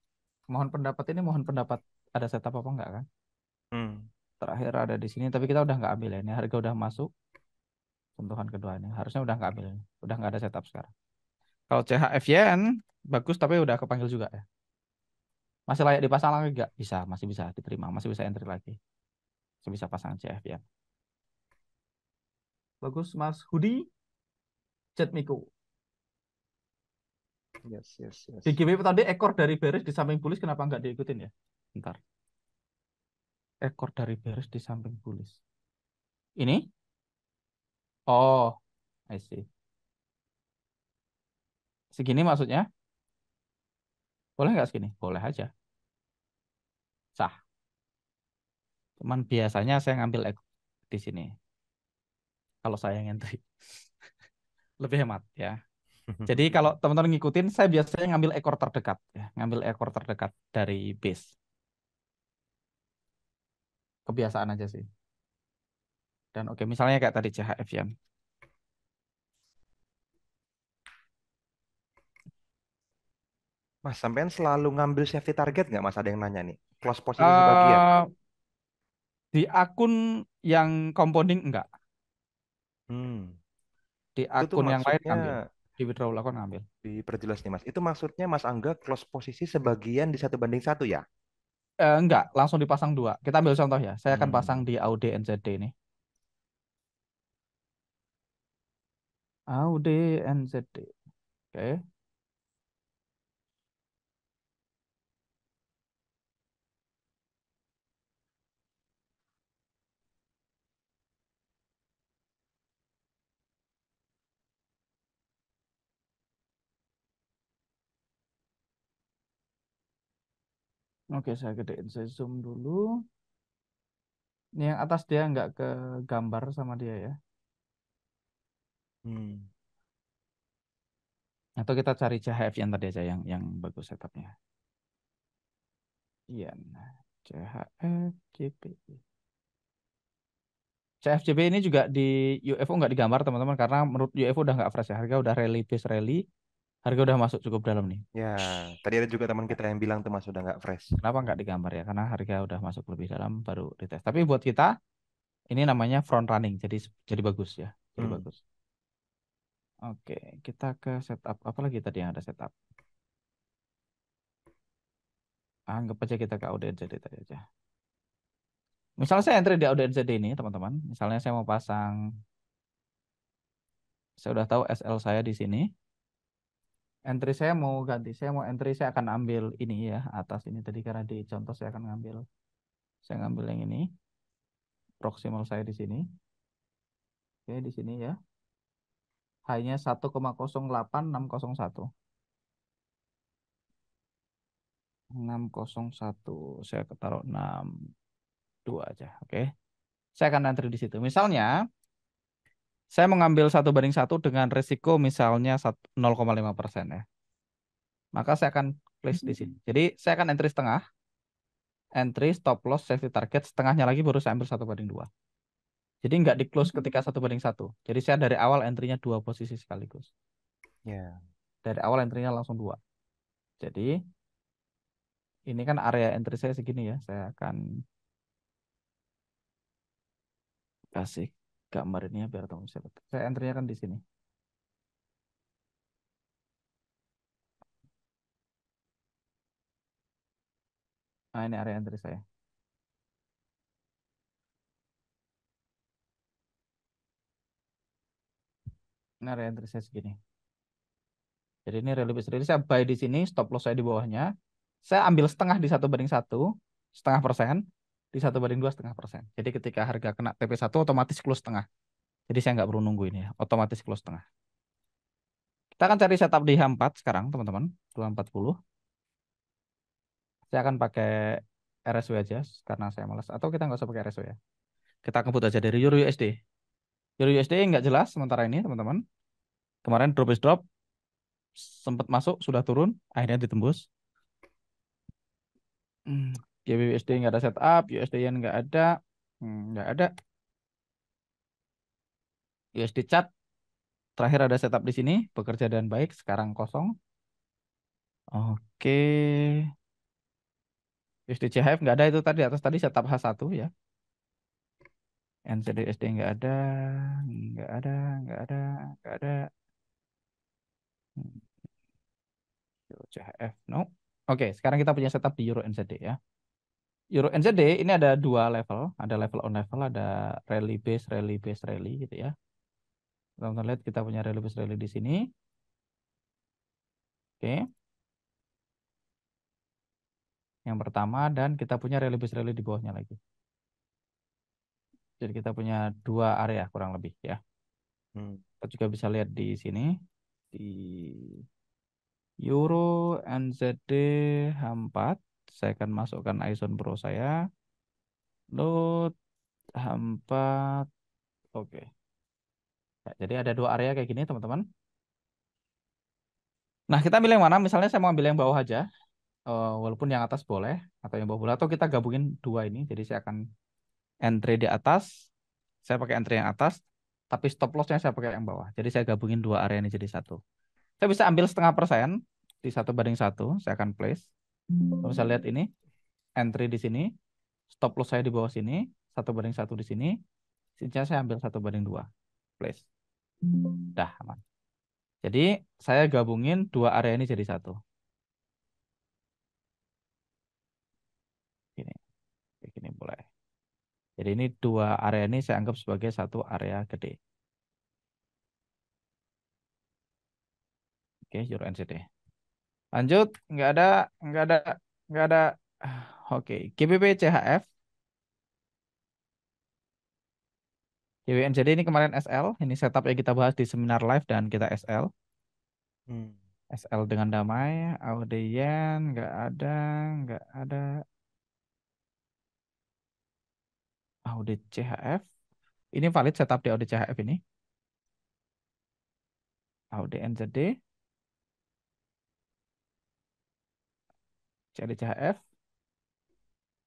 Mohon pendapat ini, mohon pendapat ada setup apa enggak kan? Hmm. Terakhir ada di sini, tapi kita udah nggak ambil ya. Ini harga udah masuk. Sentuhan kedua ini. Harusnya udah nggak ambil. Udah nggak ada setup sekarang. Kalau CHF Yen, bagus tapi udah kepanggil juga ya. Masih layak dipasang lagi nggak? Bisa, masih bisa diterima. Masih bisa entry lagi. Masih bisa pasang CHF Yen. Bagus Mas Hudi. Chatmiku. Yes, yes, yes. Di GBP tadi ekor dari bearish di samping bullish kenapa nggak diikutin ya? Bentar. Ekor dari bearish di samping bullish. Ini? Oh, I see. Segini maksudnya? Boleh nggak segini? Boleh aja. Sah. Cuman biasanya saya ngambil di sini. Kalau saya yang entry. Lebih hemat ya. Jadi kalau teman-teman ngikutin, saya biasanya ngambil ekor terdekat. Ya. Ngambil ekor terdekat dari base. Kebiasaan aja sih. Dan oke, misalnya kayak tadi CHF ya. Mas, sampean selalu ngambil safety target nggak, Mas? Ada yang nanya nih. Close posisi sebagian. eh di akun yang compounding enggak. Hmm. Di Itu tuh akun yang lain maksudnya ngambil. Di withdrawal akun ngambil. diperjelas nih, Mas. Itu maksudnya Mas Angga close posisi sebagian di 1 banding 1 ya? Enggak, langsung dipasang dua. Kita ambil contoh ya. Saya akan pasang Hmm. di AUD NZD ini. AUD NZD. Oke. Oke, saya gedein. Saya zoom dulu. Ini yang atas dia nggak ke gambar sama dia ya. Hmm. Atau kita cari CHF yang tadi aja yang bagus setupnya. Iya, nah, CHF JPY. CFJP ini juga di UFO nggak digambar teman-teman karena menurut UFO udah nggak fresh ya. Harga udah rally base rally. Harga udah masuk cukup dalam nih. Ya, tadi ada juga teman kita yang bilang tuh Mas udah nggak fresh. Kenapa nggak digambar ya? Karena harga udah masuk lebih dalam baru retest. Tapi buat kita ini namanya front running, jadi bagus ya, jadi Hmm. bagus. Oke, kita ke setup apa lagi tadi yang ada setup? Anggap aja kita ke audience jadi tadi aja. Misalnya saya entry di audience jadi ini teman-teman. Misalnya saya mau pasang, saya udah tahu SL saya di sini. Entry saya mau ganti, saya mau entry saya akan ambil ini ya atas ini tadi karena di contoh saya akan ngambil, saya ngambil yang ini, proximal saya di sini. Oke di sini ya. Hanya 1,08,601. 601 saya taruh 62 aja. Oke. Saya akan entry di situ. Misalnya saya mengambil 1 banding 1 dengan risiko misalnya 0,5% ya. Maka saya akan place di sini. Jadi saya akan entry setengah, entry stop loss safety target setengahnya lagi baru saya ambil 1 banding 2. Jadi nggak di close ketika 1 banding 1. Jadi saya dari awal entry-nya 2 posisi sekaligus. Ya. Dari awal entry-nya langsung 2. Jadi ini kan area entry saya segini ya. Saya akan kasih gambar ini ya biar teman bisa lihat. Saya entry-nya kan di sini. Nah ini area entry saya. Ini area entry saya segini. Jadi ini relative risk. Saya buy di sini, stop loss saya di bawahnya. Saya ambil setengah di 1 banding 1, setengah persen, di 1 banding 2 setengah persen. Jadi ketika harga kena TP1 otomatis close setengah. Jadi saya nggak perlu nunggu ini ya, otomatis close setengah. Kita akan cari setup di H4 sekarang teman-teman, 240. Saya akan pakai RSW aja karena saya malas. Atau kita nggak usah pakai RSW ya. Kita kebut aja dari Euro USD. Euro USD nggak jelas sementara ini teman-teman. Kemarin drop is drop, sempat masuk, sudah turun, akhirnya ditembus. GBP USD nggak ada setup, USD yen nggak ada, nggak ada. USD chart terakhir ada setup di sini, bekerja dan baik, sekarang kosong. Oke, USD CHF nggak ada itu tadi atas tadi setup H1 ya. NZD USD nggak ada, nggak ada, nggak ada, nggak ada. Hmm, Euro CHF no. Oke, sekarang kita punya setup di Euro NZD ya. Euro NZD ini ada dua level, ada level on level, ada rally base, rally base, rally gitu ya. Teman-teman lihat kita punya rally base, rally di sini. Oke. Yang pertama dan kita punya rally base rally di bawahnya lagi. Jadi kita punya dua area kurang lebih ya. Hmm. Kita juga bisa lihat di sini di Euro NZD H4. Saya akan masukkan ISON Pro saya. Load H4. Oke. Ya, jadi ada dua area kayak gini teman-teman. Nah, kita pilih yang mana? Misalnya saya mau ambil yang bawah aja. Walaupun yang atas boleh. Atau yang bawah boleh. Atau kita gabungin dua ini. Jadi saya akan entry di atas. Saya pakai entry yang atas. Tapi stop lossnya saya pakai yang bawah. Jadi saya gabungin dua area ini jadi satu. Saya bisa ambil 0,5% di 1/1. Saya akan place. Kalau bisa lihat ini. Entry di sini. Stop loss saya di bawah sini. 1/1 di sini. Sisanya saya ambil 1/2. Place. Dah aman. Jadi saya gabungin dua area ini jadi satu. Gini, kayak gini boleh. Jadi ini dua area ini saya anggap sebagai satu area gede. Oke, Euro NZD. Lanjut, nggak ada, nggak ada. Oke, GBP CHF. GBP NZD ini kemarin SL. Ini setup yang kita bahas di seminar live dan kita SL. Hmm. SL dengan damai. AUD Yen, nggak ada, nggak ada. AUD CHF. Ini valid setup di AUD CHF ini. AUD NZD. CAD CHF.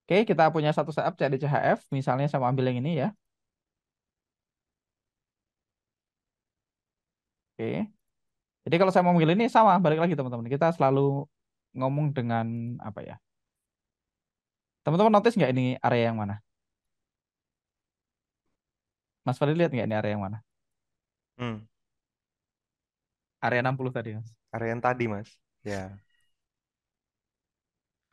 Oke, kita punya satu setup CAD CHF. Misalnya saya mau ambil yang ini ya. Oke. Jadi kalau saya mau memilih ini sama, balik lagi teman-teman. Kita selalu ngomong dengan apa ya? Teman-teman notice nggak ini area yang mana? Mas Fadli lihat nggak ini area yang mana? Hmm. Area 60 tadi, Mas. Area yang tadi, Mas. Ya.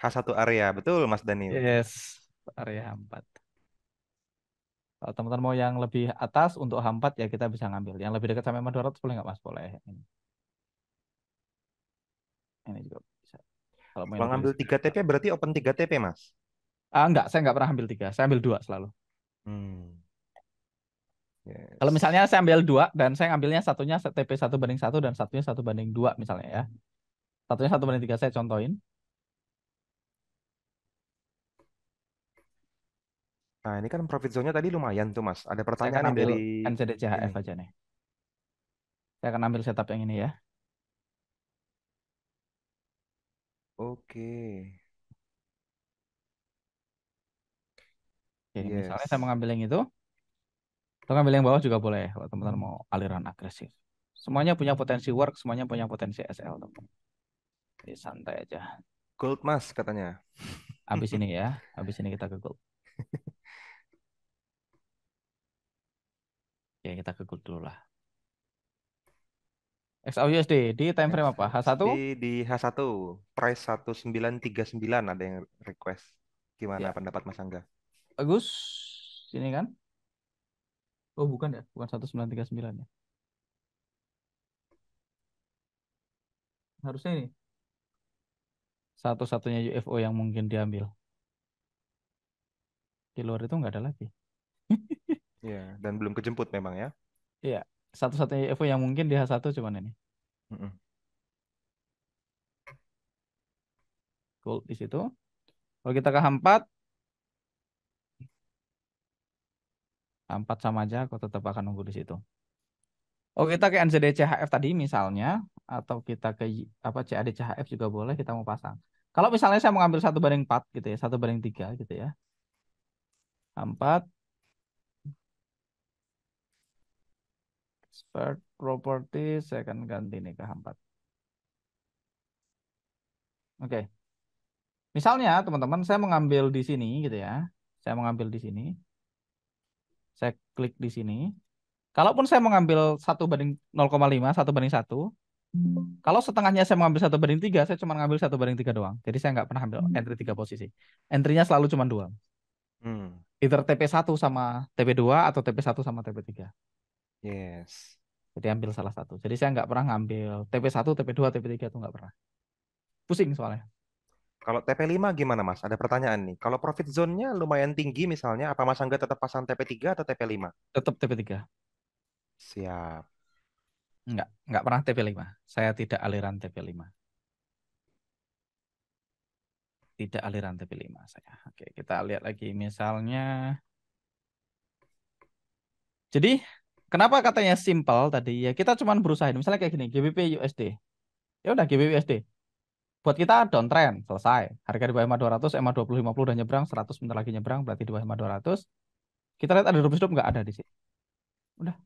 H1 area, betul, Mas Daniel. Yes, area H4. Kalau teman-teman mau yang lebih atas untuk H4 ya kita bisa ngambil. Yang lebih dekat sampai 200 boleh nggak Mas? Boleh. Ini juga bisa. Kalau mau yang Kalau lebih ngambil 3 TP berarti open 3 TP, Mas. enggak, saya nggak pernah ambil 3. Saya ambil 2 selalu. Hmm. Kalau misalnya Yes. saya ambil 2 dan saya ngambilnya satunya TP 1/1 dan satunya 1/2 misalnya ya. Satunya 1/3 saya contohin. Nah, ini kan profit zone-nya tadi lumayan tuh, Mas. Ada Saya akan pertanyaan nih ambil dari NZD ini. CHF aja nih. Saya akan ambil setup yang ini ya. Oke. Oke, misalnya saya Yes. mengambil yang itu, atau ngambil yang bawah juga boleh kalau teman-teman mau aliran agresif. Semuanya punya potensi work, semuanya punya potensi SL, teman. Jadi santai aja. Gold, Mas, katanya. Habis ini ya, habis ini kita ke gold. Ya, kita ke gold dulu lah. XAUUSD di time frame apa? H1? XUSD di H1. Price 1939 ada yang request. Gimana Ya, pendapat Mas Angga? bagus. Sini kan? Oh, bukan ya, bukan 1939 ya. Harusnya ini satu-satunya UFO yang mungkin diambil. Di luar itu nggak ada lagi. Ya, dan belum kejemput memang ya. Iya, satu-satunya UFO yang mungkin di H1 cuman ini. Mm-mm. Gold di situ. Kalau kita ke H4, H4 sama aja, aku tetap akan nunggu di situ. Oh, kita ke NZD CHF tadi misalnya, atau kita ke apa CAD CHF juga boleh kita mau pasang. Kalau misalnya saya mau ngambil 1/4 gitu ya, 1/3 gitu ya. H4, expert property, saya akan ganti nih ke H4. Oke. Misalnya teman-teman saya mengambil di sini gitu ya. Saya mengambil di sini. Saya klik di sini. Kalaupun saya mengambil 1/0,5, 1/1, kalau setengahnya saya mengambil 1/3, saya cuma ngambil 1/3 doang. Jadi saya nggak pernah ambil entry 3 posisi. Entry-nya selalu cuma 2. Hmm. Either TP1 sama TP2 atau TP1 sama TP3. Yes. Jadi ambil salah satu. Jadi saya nggak pernah ngambil TP1, TP2, TP3 itu nggak pernah. Pusing soalnya. Kalau TP5 gimana, Mas? Ada pertanyaan nih. Kalau profit zone-nya lumayan tinggi misalnya, apa Mas Angga tetap pasang TP3 atau TP5? Tetap TP3. Siap. Enggak pernah TP5. Saya tidak aliran TP5. Tidak aliran TP5 saya. Oke, kita lihat lagi misalnya. Jadi kenapa katanya simple tadi ya, kita cuma berusaha misalnya kayak gini, GBP USD. Ya udah GBP USD. Buat kita downtrend selesai. Harga di bawah 200, EMA 2050 udah nyebrang, 100 bentar lagi nyebrang, berarti di bawah 200. Kita lihat ada rupiah stop nggak ada di sini. Udah.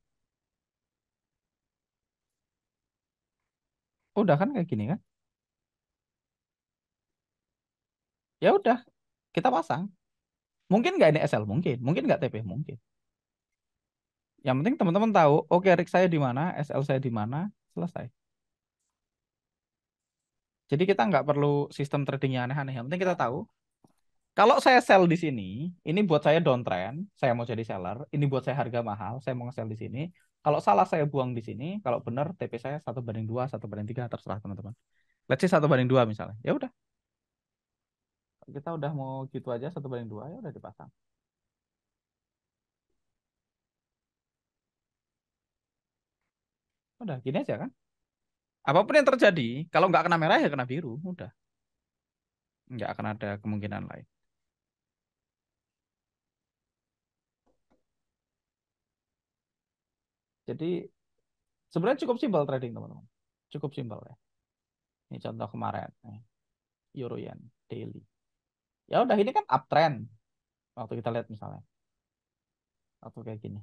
Udah kan kayak gini kan? Ya udah, kita pasang. Mungkin nggak ini SL, mungkin nggak TP, mungkin. Yang penting teman-teman tahu, oke RX saya di mana, SL saya di mana, selesai. Jadi kita nggak perlu sistem tradingnya aneh-aneh. Yang penting kita tahu, kalau saya sell di sini, ini buat saya downtrend, saya mau jadi seller, ini buat saya harga mahal, saya mau nge-sell di sini. Kalau salah saya buang di sini, kalau benar TP saya 1/2, 1/3, terserah teman-teman. Let's say 1/2 misalnya. Ya udah, kita udah mau gitu aja 1/2, ya udah dipasang. Udah gini aja kan. Apapun yang terjadi, kalau nggak kena merah ya kena biru, udah. Nggak akan ada kemungkinan lain. Jadi sebenarnya cukup simpel trading teman-teman. Cukup simpel ya. Ini contoh kemarin, Euro Yen daily. Ya udah ini kan uptrend. Waktu kita lihat misalnya, waktu kayak gini.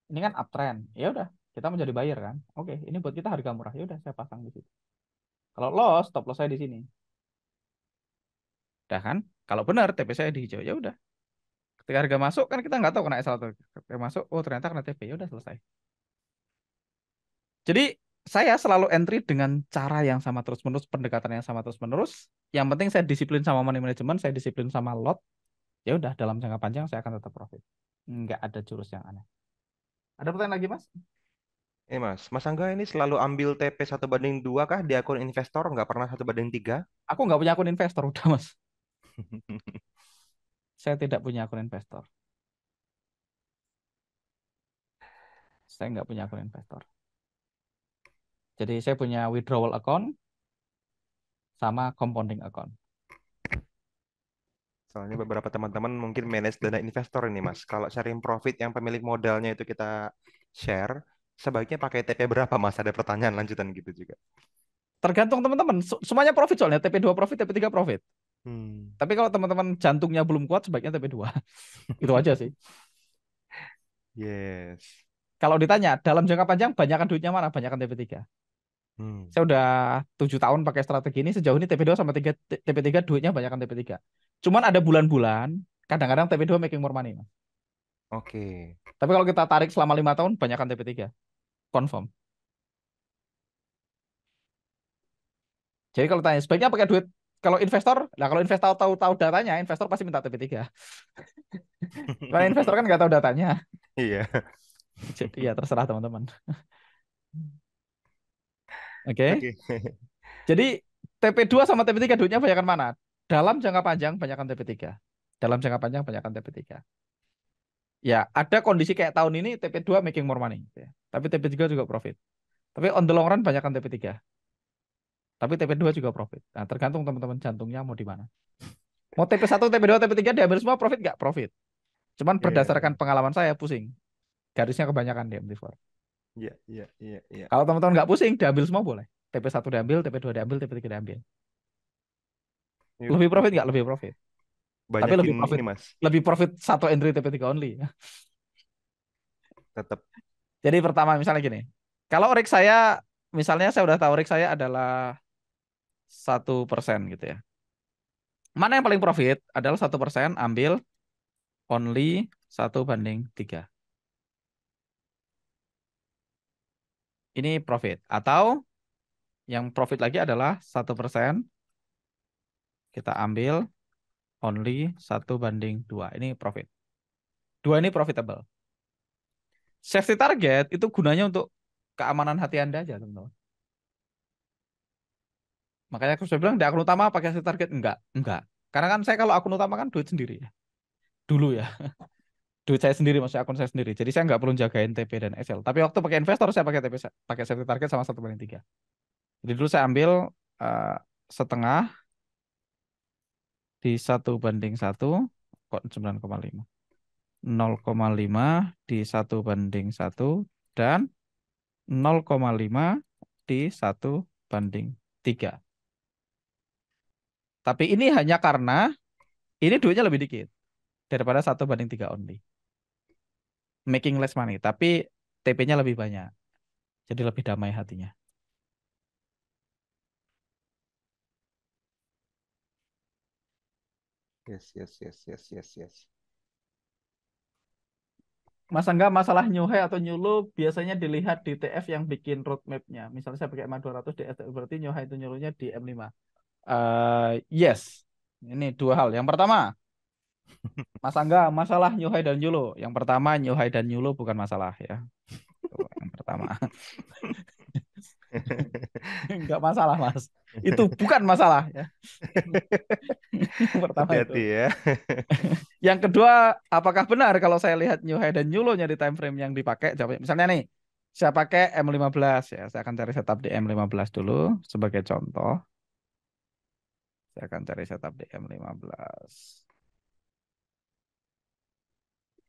Ini kan uptrend. Ya udah, kita menjadi buyer kan. Oke, ini buat kita harga murah. Ya udah saya pasang di situ. Kalau loss, stop loss saya di sini. Udah kan? Kalau benar TP saya di hijau, ya udah. Ketika harga masuk kan kita nggak tahu kena SL atau ketika masuk, oh ternyata kena TP. Ya udah selesai. Jadi saya selalu entry dengan cara yang sama terus-menerus, pendekatan yang sama terus-menerus. Yang penting saya disiplin sama money management, saya disiplin sama lot. Ya udah dalam jangka panjang saya akan tetap profit. Nggak ada jurus yang aneh. Ada pertanyaan lagi, Mas? Mas Angga ini selalu ambil TP 1/2 kah di akun investor, nggak pernah 1/3? Aku nggak punya akun investor, udah, Mas. Saya tidak punya akun investor. Saya nggak punya akun investor. Jadi saya punya withdrawal account sama compounding account. Soalnya beberapa teman-teman mungkin manage dana investor ini, Mas. Kalau sharing profit yang pemilik modalnya itu kita share, sebaiknya pakai TP berapa, Mas? Ada pertanyaan lanjutan gitu juga. Tergantung teman-teman. Semuanya profit soalnya. TP2 profit, TP3 profit. Hmm. Tapi kalau teman-teman jantungnya belum kuat, sebaiknya TP2. Itu aja sih. Yes. Kalau ditanya, dalam jangka panjang, banyakkan duitnya mana? Banyakkan TP3. Hmm. Saya udah 7 tahun pakai strategi ini. Sejauh ini TP2 sama TP3 duitnya banyakkan TP3. Cuman ada bulan-bulan, kadang-kadang TP2 making more money, Mas. Oke. Tapi kalau kita tarik selama 5 tahun, banyakkan TP3. Confirm. Jadi kalau tanya, sebaiknya pakai duit. Kalau investor tahu datanya, investor pasti minta TP3. Karena investor kan nggak tahu datanya. Iya. Jadi ya terserah teman-teman. Oke. Oke. Jadi TP2 sama TP3 duitnya banyakkan mana? Dalam jangka panjang banyakkan TP3. Dalam jangka panjang banyakkan TP3. Ya, ada kondisi kayak tahun ini TP2 making more money, gitu ya. Tapi TP3 juga profit. Tapi on the long run banyakkan TP3. Tapi TP2 juga profit. Nah, tergantung teman-teman jantungnya mau di mana. Mau TP1, TP2, TP3 diambil semua profit nggak? Profit. Cuman berdasarkan Iya. pengalaman saya pusing. Garisnya kebanyakan di MT4. Iya, iya, iya, iya. Kalau teman-teman nggak pusing, diambil semua boleh. TP1 diambil, TP2 diambil, TP3 diambil. Yuk, Lebih profit nggak? Lebih profit. Tapi banyakin lebih profit. ini, Mas. Lebih profit satu entry TP3 only. Tetap. Jadi pertama misalnya gini. Kalau RX saya, misalnya saya udah tahu RX saya adalah 1% gitu ya. Mana yang paling profit adalah 1%, ambil only 1/3. Ini profit. Atau yang profit lagi adalah 1%, kita ambil only 1/2. Ini profit. Dua ini profitable. Safety target itu gunanya untuk keamanan hati Anda aja, teman-teman. Makanya aku sudah bilang di akun utama pakai safety target enggak. Karena kan saya kalau akun utama kan duit sendiri ya. Dulu ya. duit saya sendiri, maksudnya akun saya sendiri. Jadi saya nggak perlu jagain TP dan SL. Tapi waktu pakai investor saya pakai TP, pakai safety target sama 1/3. Jadi dulu saya ambil eh, setengah di 1/1, kok 9,5. 0,5 di 1/1 dan 0,5 di 1/3. Tapi ini hanya karena ini duitnya lebih dikit daripada 1/3 only. Making less money, tapi TP-nya lebih banyak. Jadi lebih damai hatinya. Yes, yes, yes, yes, yes, yes. Masa enggak masalah new high atau new low biasanya dilihat di TF yang bikin roadmap-nya. Misalnya saya pakai EMA 200 di STF, berarti new high itu new low-nya di M5. Yes. Ini dua hal. Yang pertama, masa enggak masalah new high dan new low. Yang pertama, new high dan new low bukan masalah ya. Itu yang pertama. Enggak masalah, Mas. Itu bukan masalah ya. Yang pertama itu. Hati-hati ya. Yang kedua, apakah benar kalau saya lihat new high dan new low-nya di time frame yang dipakai? Jawabnya, misalnya nih, saya pakai M15 ya. Saya akan cari setup di M15 dulu sebagai contoh. Saya akan cari setup di M15.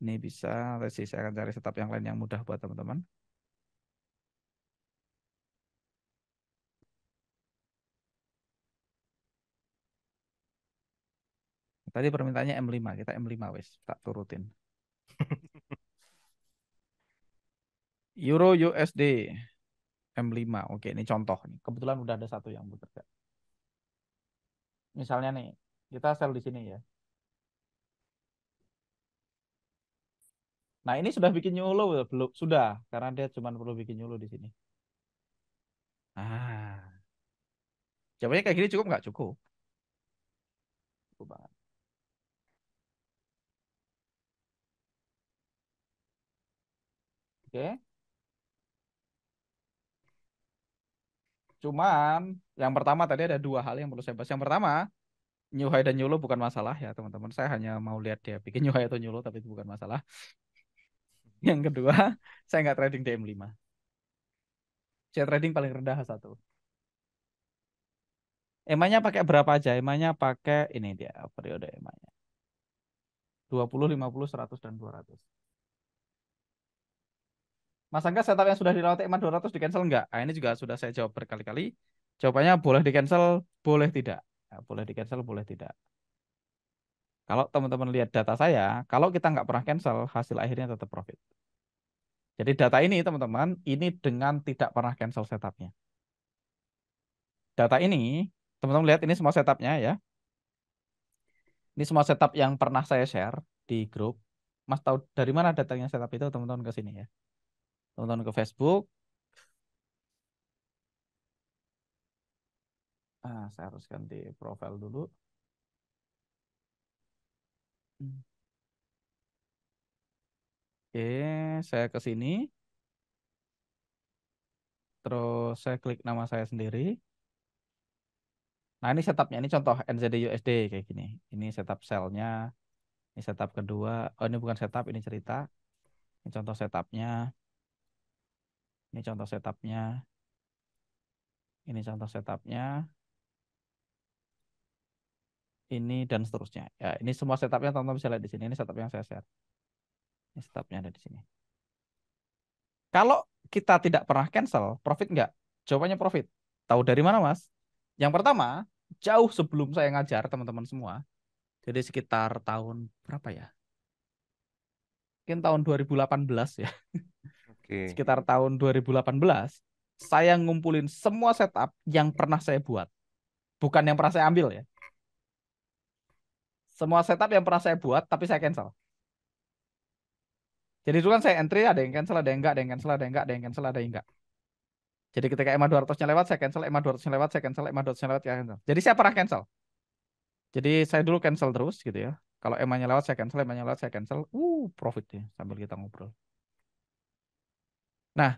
Ini bisa, saya akan cari setup yang lain yang mudah buat teman-teman. Tadi permintaannya M5, kita M5 wes, tak turutin. Euro USD M5. Oke, ini contoh nih. Kebetulan udah ada satu yang bekerja. Misalnya nih, kita sell di sini ya. Nah, ini sudah bikin new low belum? Sudah, karena dia cuma perlu bikin new low di sini. Ah, jawabannya kayak gini cukup nggak? Cukup. Cukup banget. Oke. Cuman yang pertama tadi ada dua hal yang perlu saya bahas. Yang pertama, new high dan new low bukan masalah ya teman-teman. Saya hanya mau lihat dia bikin new high atau new low, tapi itu bukan masalah. Yang kedua, saya nggak trading DM5. Saya trading paling rendah satu. EMA-nya pakai berapa aja? EMA-nya pakai ini dia periode EMA-nya. 20, 50, 100, dan 200. Mas Angga setup yang sudah dilewati EMA 200 di cancel enggak? Nah, ini juga sudah saya jawab berkali-kali. Jawabannya boleh di cancel, boleh tidak. Nah, boleh di cancel, boleh tidak. Kalau teman-teman lihat data saya, kalau kita nggak pernah cancel, hasil akhirnya tetap profit. Jadi data ini teman-teman, ini dengan tidak pernah cancel setupnya. Data ini, teman-teman lihat ini semua setupnya ya. Ini semua setup yang pernah saya share di grup. Mas tahu dari mana datanya setup itu? Teman-teman ke sini ya. Teman-teman ke Facebook. Saya harus ganti profil dulu. Oke, saya ke sini. Terus saya klik nama saya sendiri. Nah, ini setupnya. Ini contoh NZD USD kayak gini. Ini setup sell-nya. Ini setup kedua. Oh, ini bukan setup, ini cerita. Ini contoh setupnya. Ini contoh setupnya. Ini contoh setupnya. Ini dan seterusnya. Ya, ini semua setupnya teman-teman bisa lihat di sini. Ini setup yang saya share. Ini setupnya ada di sini. Kalau kita tidak pernah cancel, profit nggak? Jawabannya profit. Tahu dari mana, Mas? Yang pertama, jauh sebelum saya ngajar teman-teman semua. Jadi sekitar tahun berapa ya? Mungkin tahun 2018 ya. Oke. Sekitar tahun 2018, saya ngumpulin semua setup yang pernah saya buat. Bukan yang pernah saya ambil ya. Semua setup yang pernah saya buat, tapi saya cancel. Jadi dulu kan saya entry, ada yang cancel, ada yang enggak, ada yang cancel, ada yang enggak, ada yang cancel, ada yang enggak. Jadi ketika EMA 200-nya lewat, saya cancel, EMA 200-nya lewat, saya cancel, EMA 200-nya lewat, saya cancel. Jadi saya pernah cancel. Jadi saya dulu cancel terus gitu ya. Kalau EMA-nya lewat, saya cancel, EMA-nya lewat, saya cancel. Profit ya, sambil kita ngobrol. Nah,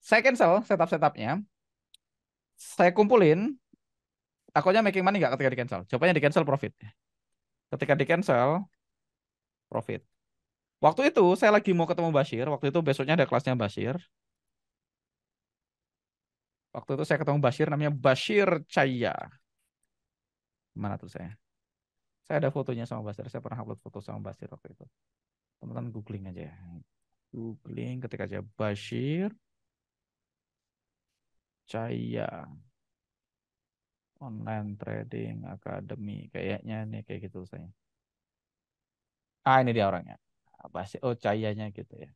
saya cancel setup-setupnya. Saya kumpulin, akunnya making money nggak ketika di cancel? Jawabannya di cancel profit. Ketika di cancel, profit. Waktu itu saya lagi mau ketemu Bashir. Waktu itu besoknya ada kelasnya Bashir. Waktu itu saya ketemu Bashir, namanya Bashir Cahya. Mana tuh saya? Saya ada fotonya sama Bashir. Saya pernah upload foto sama Bashir waktu itu. Teman-teman googling aja ya. Googling ketika aja Bashir Cahya Online Trading Academy. Kayaknya nih kayak gitu saya. Ah, ini dia orangnya. Bashir, oh Cahyanya gitu ya.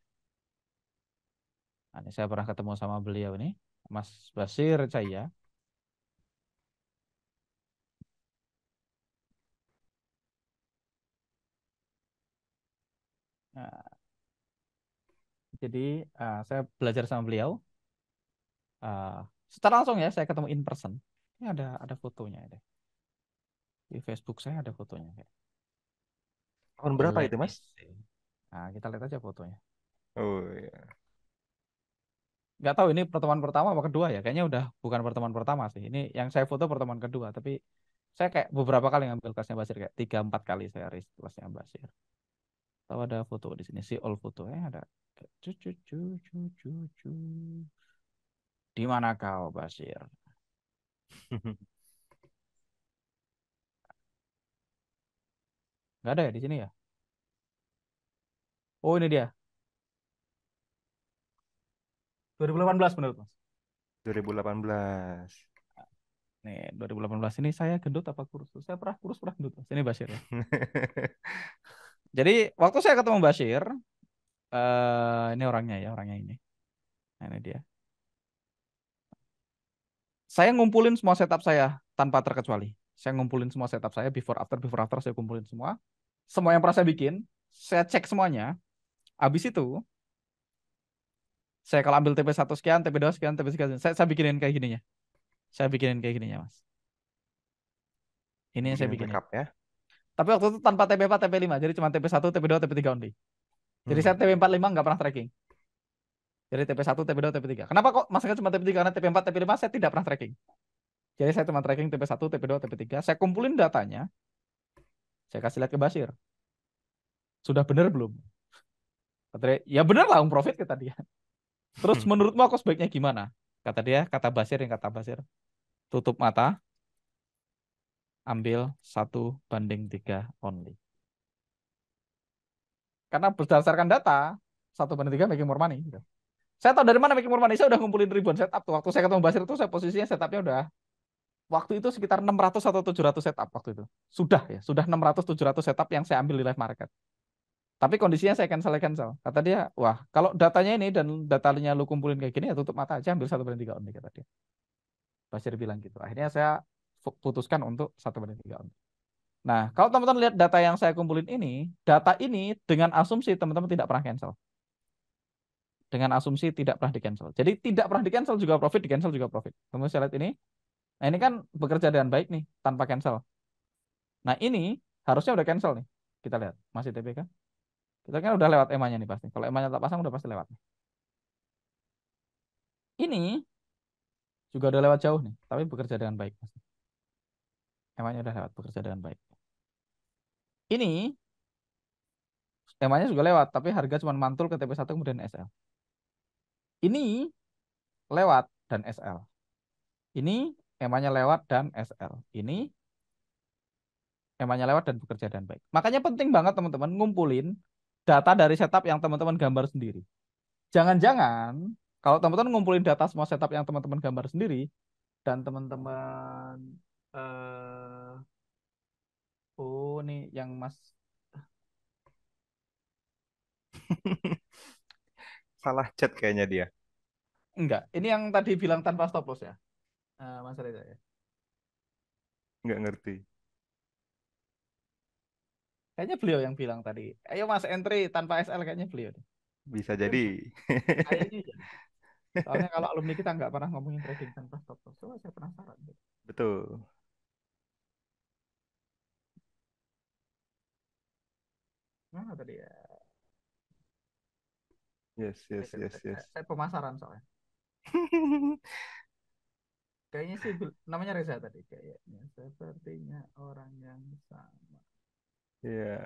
Nah, ini saya pernah ketemu sama beliau nih, Mas Bashir Cahya. Nah, jadi saya belajar sama beliau. Ah, secara langsung ya, saya ketemu in person. Ini ada fotonya deh. Di Facebook saya ada fotonya. Tahun berapa Let itu, me Mas? see. Nah, kita lihat aja fotonya. Oh iya. Nggak tahu ini pertemuan pertama apa kedua ya. Kayaknya udah bukan pertemuan pertama sih. Ini yang saya foto pertemuan kedua. Tapi saya kayak beberapa kali ngambil kelasnya Basir. Kayak 3-4 kali saya risk kelasnya Basir. Tahu ada foto di sini. Si all foto. Ada. Cucu, cucu, cucu. Di mana kau, Basir? Nggak ada ya di sini ya? Oh, ini dia. 2018 menurut Mas. 2018. Nih, 2018 ini saya gendut apa kurus? Saya pernah kurus, pernah gendut. Mas. Ini Basir ya. Jadi, waktu saya ketemu Basir, ini orangnya ya, orangnya ini. Nah, ini dia. Saya ngumpulin semua setup saya tanpa terkecuali. Saya ngumpulin semua setup saya before after saya kumpulin semua. Semua yang pernah saya bikin, saya cek semuanya. Habis itu, saya kalau ambil TP1 sekian, TP2 sekian, TP sekian, saya bikinin kayak gininya. Saya bikinin kayak gininya, Mas. Ini yang saya Bikinin bikinin. backup ya. Tapi waktu itu tanpa TP4, TP5. Jadi cuma TP1, TP2, TP3 only. Jadi Hmm. saya TP45 nggak pernah tracking. Jadi TP1, TP2, TP3. Kenapa kok masuknya cuma TP3? Karena TP4, TP5 saya tidak pernah tracking. Jadi saya cuma tracking TP1, TP2, TP3. Saya kumpulin datanya. Saya kasih lihat ke Basir. Sudah benar belum? Kata dia, ya benar lah, profit kata dia. Terus menurutmu aku sebaiknya gimana? Kata dia, kata Basir, tutup mata, ambil 1:3 only. Karena berdasarkan data, 1:3 making more money. Gitu. Saya tahu dari mana making more money, saya udah ngumpulin ribuan setup tuh. Waktu saya ketemu Basir itu, saya posisinya setupnya udah, waktu itu sekitar 600 atau 700 setup waktu itu. Sudah ya, sudah 600 700 setup yang saya ambil di live market. Tapi kondisinya saya cancel. Kata dia, wah kalau datanya ini dan datanya lu kumpulin kayak gini ya tutup mata aja ambil 1:3 only kata dia. Basir bilang gitu. Akhirnya saya putuskan untuk 1:3 only. Nah, kalau teman-teman lihat data yang saya kumpulin ini, data ini dengan asumsi teman-teman tidak pernah cancel. Dengan asumsi tidak pernah di cancel. Jadi tidak pernah di cancel juga profit, di cancel juga profit. Teman-teman saya lihat ini. Nah, ini kan bekerja dengan baik nih tanpa cancel. Nah, ini harusnya udah cancel nih. Kita lihat, masih TP kan? Kita kan udah lewat EMA-nya nih pasti. Kalau EMA-nya tak pasang udah pasti lewat. Ini juga udah lewat jauh nih, tapi bekerja dengan baik. EMA-nya udah lewat, bekerja dengan baik. Ini EMA-nya juga lewat, tapi harga cuma mantul ke TP1 kemudian SL. Ini lewat dan SL. Ini EMA-nya lewat dan SL. Ini EMA-nya lewat dan bekerja dengan baik. Makanya penting banget teman-teman ngumpulin data dari setup yang teman-teman gambar sendiri. Jangan-jangan kalau teman-teman ngumpulin data semua setup yang teman-teman gambar sendiri dan teman-teman eh oh nih yang Mas Salah chat kayaknya dia. enggak, ini yang tadi bilang tanpa stop loss ya. Mas Reza ya. Nggak ngerti. Kayaknya beliau yang bilang tadi, ayo Mas entry tanpa SL kayaknya beliau. Bisa Mungkin jadi. kayaknya ya. Soalnya kalau alumni kita nggak pernah ngomongin trading tanpa stop loss. So, saya penasaran. Betul. Mana tadi ya? Yes, yes, yes, yes. Saya pemasaran soalnya. Kayaknya sih namanya Reza tadi. Kayaknya sepertinya orang yang sama. Iya.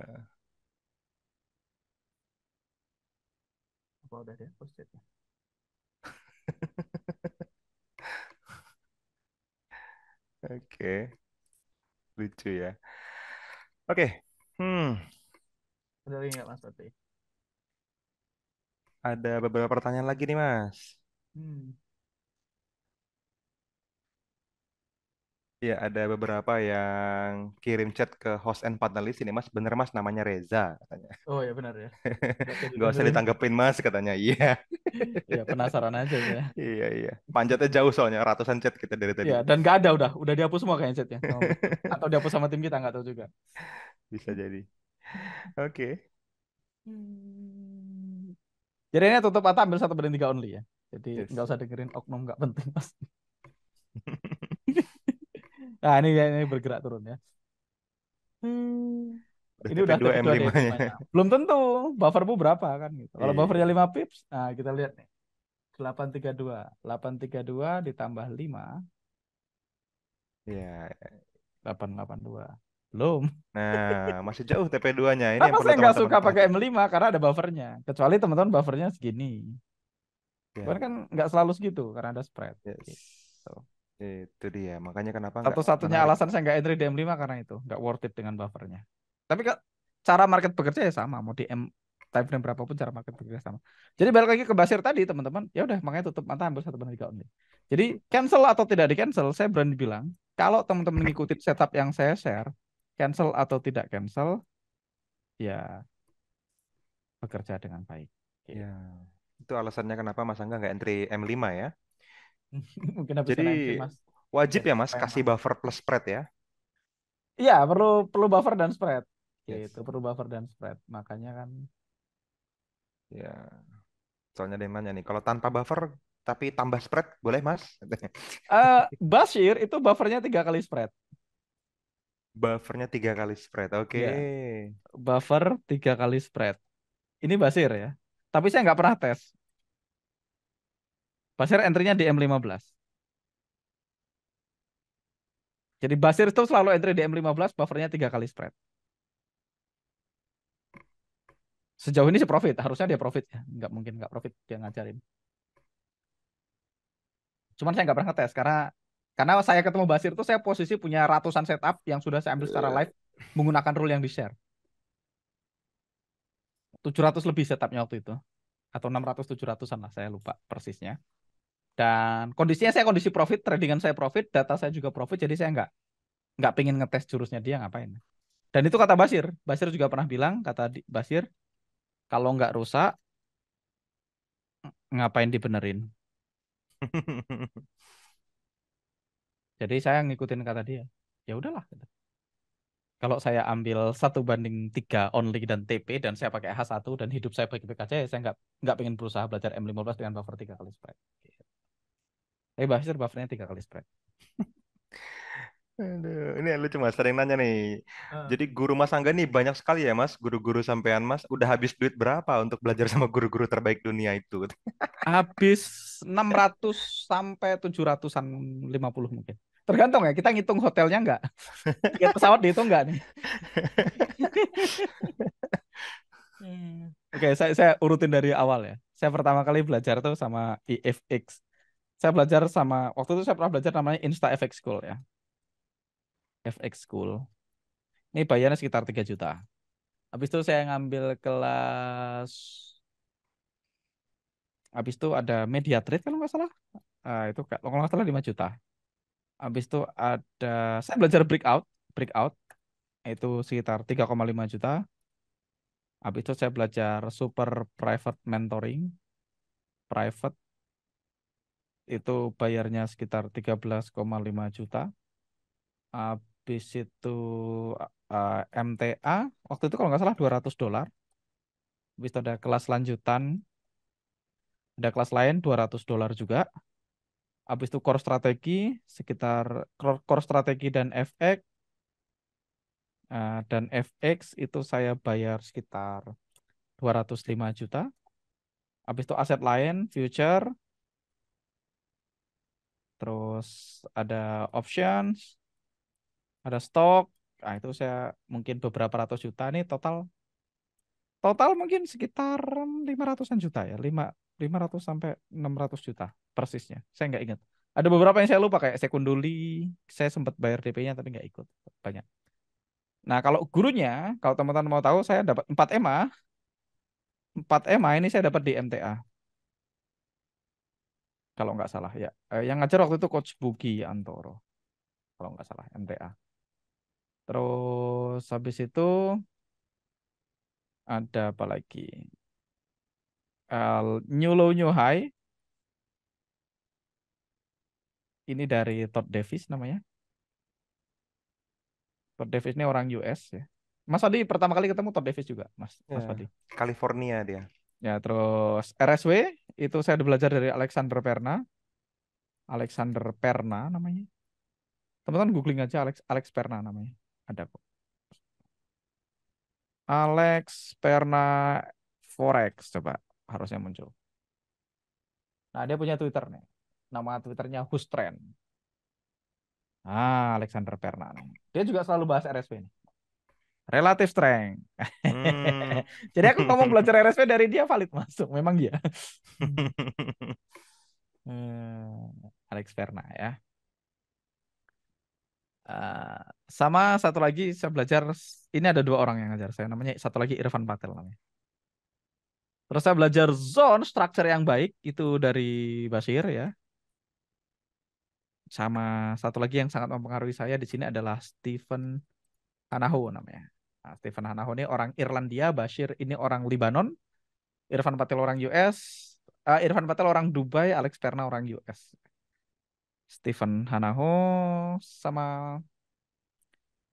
Apa udah dihapus chatnya? Oke, lucu ya. Oke, hmm, Ada lagi nggak Mas Pati? ada beberapa pertanyaan lagi nih Mas. Hmm. Ya, ada beberapa yang kirim chat ke host and panelis ini Mas. Bener Mas, namanya Reza katanya. Oh ya benar ya. Nggak usah Gak usah didengerin. ditanggepin Mas katanya. Iya, Ya penasaran aja saya. iya, iya. Panjatnya jauh soalnya ratusan chat kita dari tadi. Ya dan nggak ada udah dihapus semua kayaknya chatnya sama bosku. Atau dihapus sama tim kita nggak tahu juga. Bisa jadi. Oke. Hmm. Jadi ini tutup mata ambil 1/3 only ya. Jadi nggak Yes. usah dengerin oknum nggak penting Mas. Nah ini bergerak turun ya. Hmm. Udah Ini udah TP2 TP2 deh M5-nya. rupanya. Belum tentu buffermu berapa kan gitu. Kalau buffernya Iya. 5 pips, nah kita lihat nih. 832. 832 ditambah 5, Iya. 882. Belum. Nah, masih jauh TP2-nya. Ini yang Kenapa perlu saya nggak teman-teman suka pakai perhatikan. M5? Karena ada buffernya. Kecuali teman-teman buffernya segini. Cuman Ya, kan nggak selalu segitu karena ada spread. yes. Gitu. Itu dia. Makanya kenapa nggak Satu-satunya menarik. alasan saya nggak entry di M5 karena itu. Nggak worth it dengan buffernya. Tapi cara market bekerja ya sama. Mau di time frame berapapun cara market bekerja sama. Jadi balik lagi ke Basir tadi teman-teman. Ya udah makanya tutup mata ambil 1/3 only. Jadi cancel atau tidak di cancel, saya berani bilang. Kalau teman-teman ngikutin setup yang saya share, cancel atau tidak cancel, ya bekerja dengan baik. Ya, Gitu. itu alasannya kenapa Mas Angga nggak entry M5 ya. Mungkin habis Jadi kena entry mas wajib jadi ya Mas kepengen kasih mas. buffer plus spread ya. Iya perlu perlu buffer dan spread Yes. gitu, perlu buffer dan spread makanya kan Ya, soalnya dia nanya nih, kalau tanpa buffer tapi tambah spread boleh Mas? Bashir itu buffernya 3 kali spread Buffernya 3 kali spread. Oke. ya, buffer 3 kali spread ini Bashir ya, tapi saya nggak pernah tes. Bashir entry-nya di M15, jadi Bashir itu selalu entry di M15, buffernya 3 kali spread. Sejauh ini sih profit, harusnya dia profit ya, nggak mungkin nggak profit dia ngajarin. Cuman saya nggak pernah ngetes karena saya ketemu Basir tuh saya posisi punya ratusan setup yang sudah saya ambil secara live menggunakan rule yang di share. 700 lebih setupnya waktu itu atau 600 700-an lah saya lupa persisnya. Dan kondisinya saya kondisi profit, tradingan saya profit, data saya juga profit, jadi saya nggak pengen ngetes jurusnya dia ngapain. Dan itu kata Basir. Basir juga pernah bilang kata Basir kalau nggak rusak ngapain dibenerin. Jadi saya ngikutin kata dia. Ya udahlah. Kalau saya ambil 1/3 only dan TP dan saya pakai H1 dan hidup saya baik-baik aja ya saya nggak pengen berusaha belajar M15 dengan buffer 3 kali spread. Basir buffernya 3 kali spread. Aduh, ini lucu Mas, sering nanya nih. Ah. Jadi guru Mas Angga nih banyak sekali ya Mas, guru-guru sampean Mas. Udah habis duit berapa untuk belajar sama guru-guru terbaik dunia itu? Habis 600 sampai 700-an 50 mungkin. Tergantung ya, kita ngitung hotelnya nggak? Tiket pesawat dihitung nggak nih? Oke, saya urutin dari awal ya. Saya pertama kali belajar tuh sama IFX. Saya belajar sama, waktu itu saya pernah belajar namanya Insta FX School ya. FX School. Ini bayarnya sekitar 3 juta. Habis itu saya ngambil kelas, habis itu ada media trade kalau nggak salah. Itu kalau nggak salah 5 juta. Habis itu ada, saya belajar breakout. Breakout itu sekitar 3,5 juta. Habis itu saya belajar super private mentoring. Private itu bayarnya sekitar 13,5 juta. Habis itu MTA waktu itu kalau nggak salah $200. Habis itu ada kelas lanjutan, ada kelas lain $200 juga. Habis itu core strategi sekitar core strategi dan FX itu saya bayar sekitar 205 juta. Habis itu aset lain, future, terus ada options, ada stock. Nah, itu saya mungkin beberapa ratus juta nih total Total mungkin sekitar 500-an juta ya, 500 sampai 600 juta persisnya. Saya nggak ingat. Ada beberapa yang saya lupa kayak Sekunduli, saya sempat bayar DP-nya tapi nggak ikut banyak. Nah, kalau gurunya, kalau teman-teman mau tahu, saya dapat 4 EMA. 4 EMA ini saya dapat di MTA. Kalau nggak salah ya. Yang ngajar waktu itu Coach Bugi Antoro. Kalau nggak salah, MTA. Terus habis itu ada apa lagi? New Low New High. Ini dari Todd Davis namanya. Todd Davis ini orang US ya. Mas Wadi pertama kali ketemu Todd Davis juga, Mas Ya, Wadi. California dia. Ya, terus RSW itu saya belajar dari Alexander Perna. Alexander Perna namanya. Teman-teman googling aja Alex Perna namanya. Ada kok. Alex Perna Forex coba harusnya muncul. Nah, dia punya Twitter nih. Nama Twitternya Hustrend. Alexander Perna nih. Dia juga selalu bahas RSW nih. Relative strength. Hmm. Jadi aku ngomong belajar RSW dari dia valid masuk. Memang dia. Alex Perna ya. Sama satu lagi saya belajar, ini ada 2 orang yang ngajar saya, namanya satu lagi Irfan Patel namanya. Terus saya belajar zone structure yang baik itu dari Basir ya. Sama satu lagi yang sangat mempengaruhi saya di sini adalah Stephen Hanaho namanya. Nah, Stephen Hanaho ini orang Irlandia, Basir ini orang Libanon, Irfan Patel orang US, Irfan Patel orang Dubai, Alex Perna orang US. Stephen Hanaho sama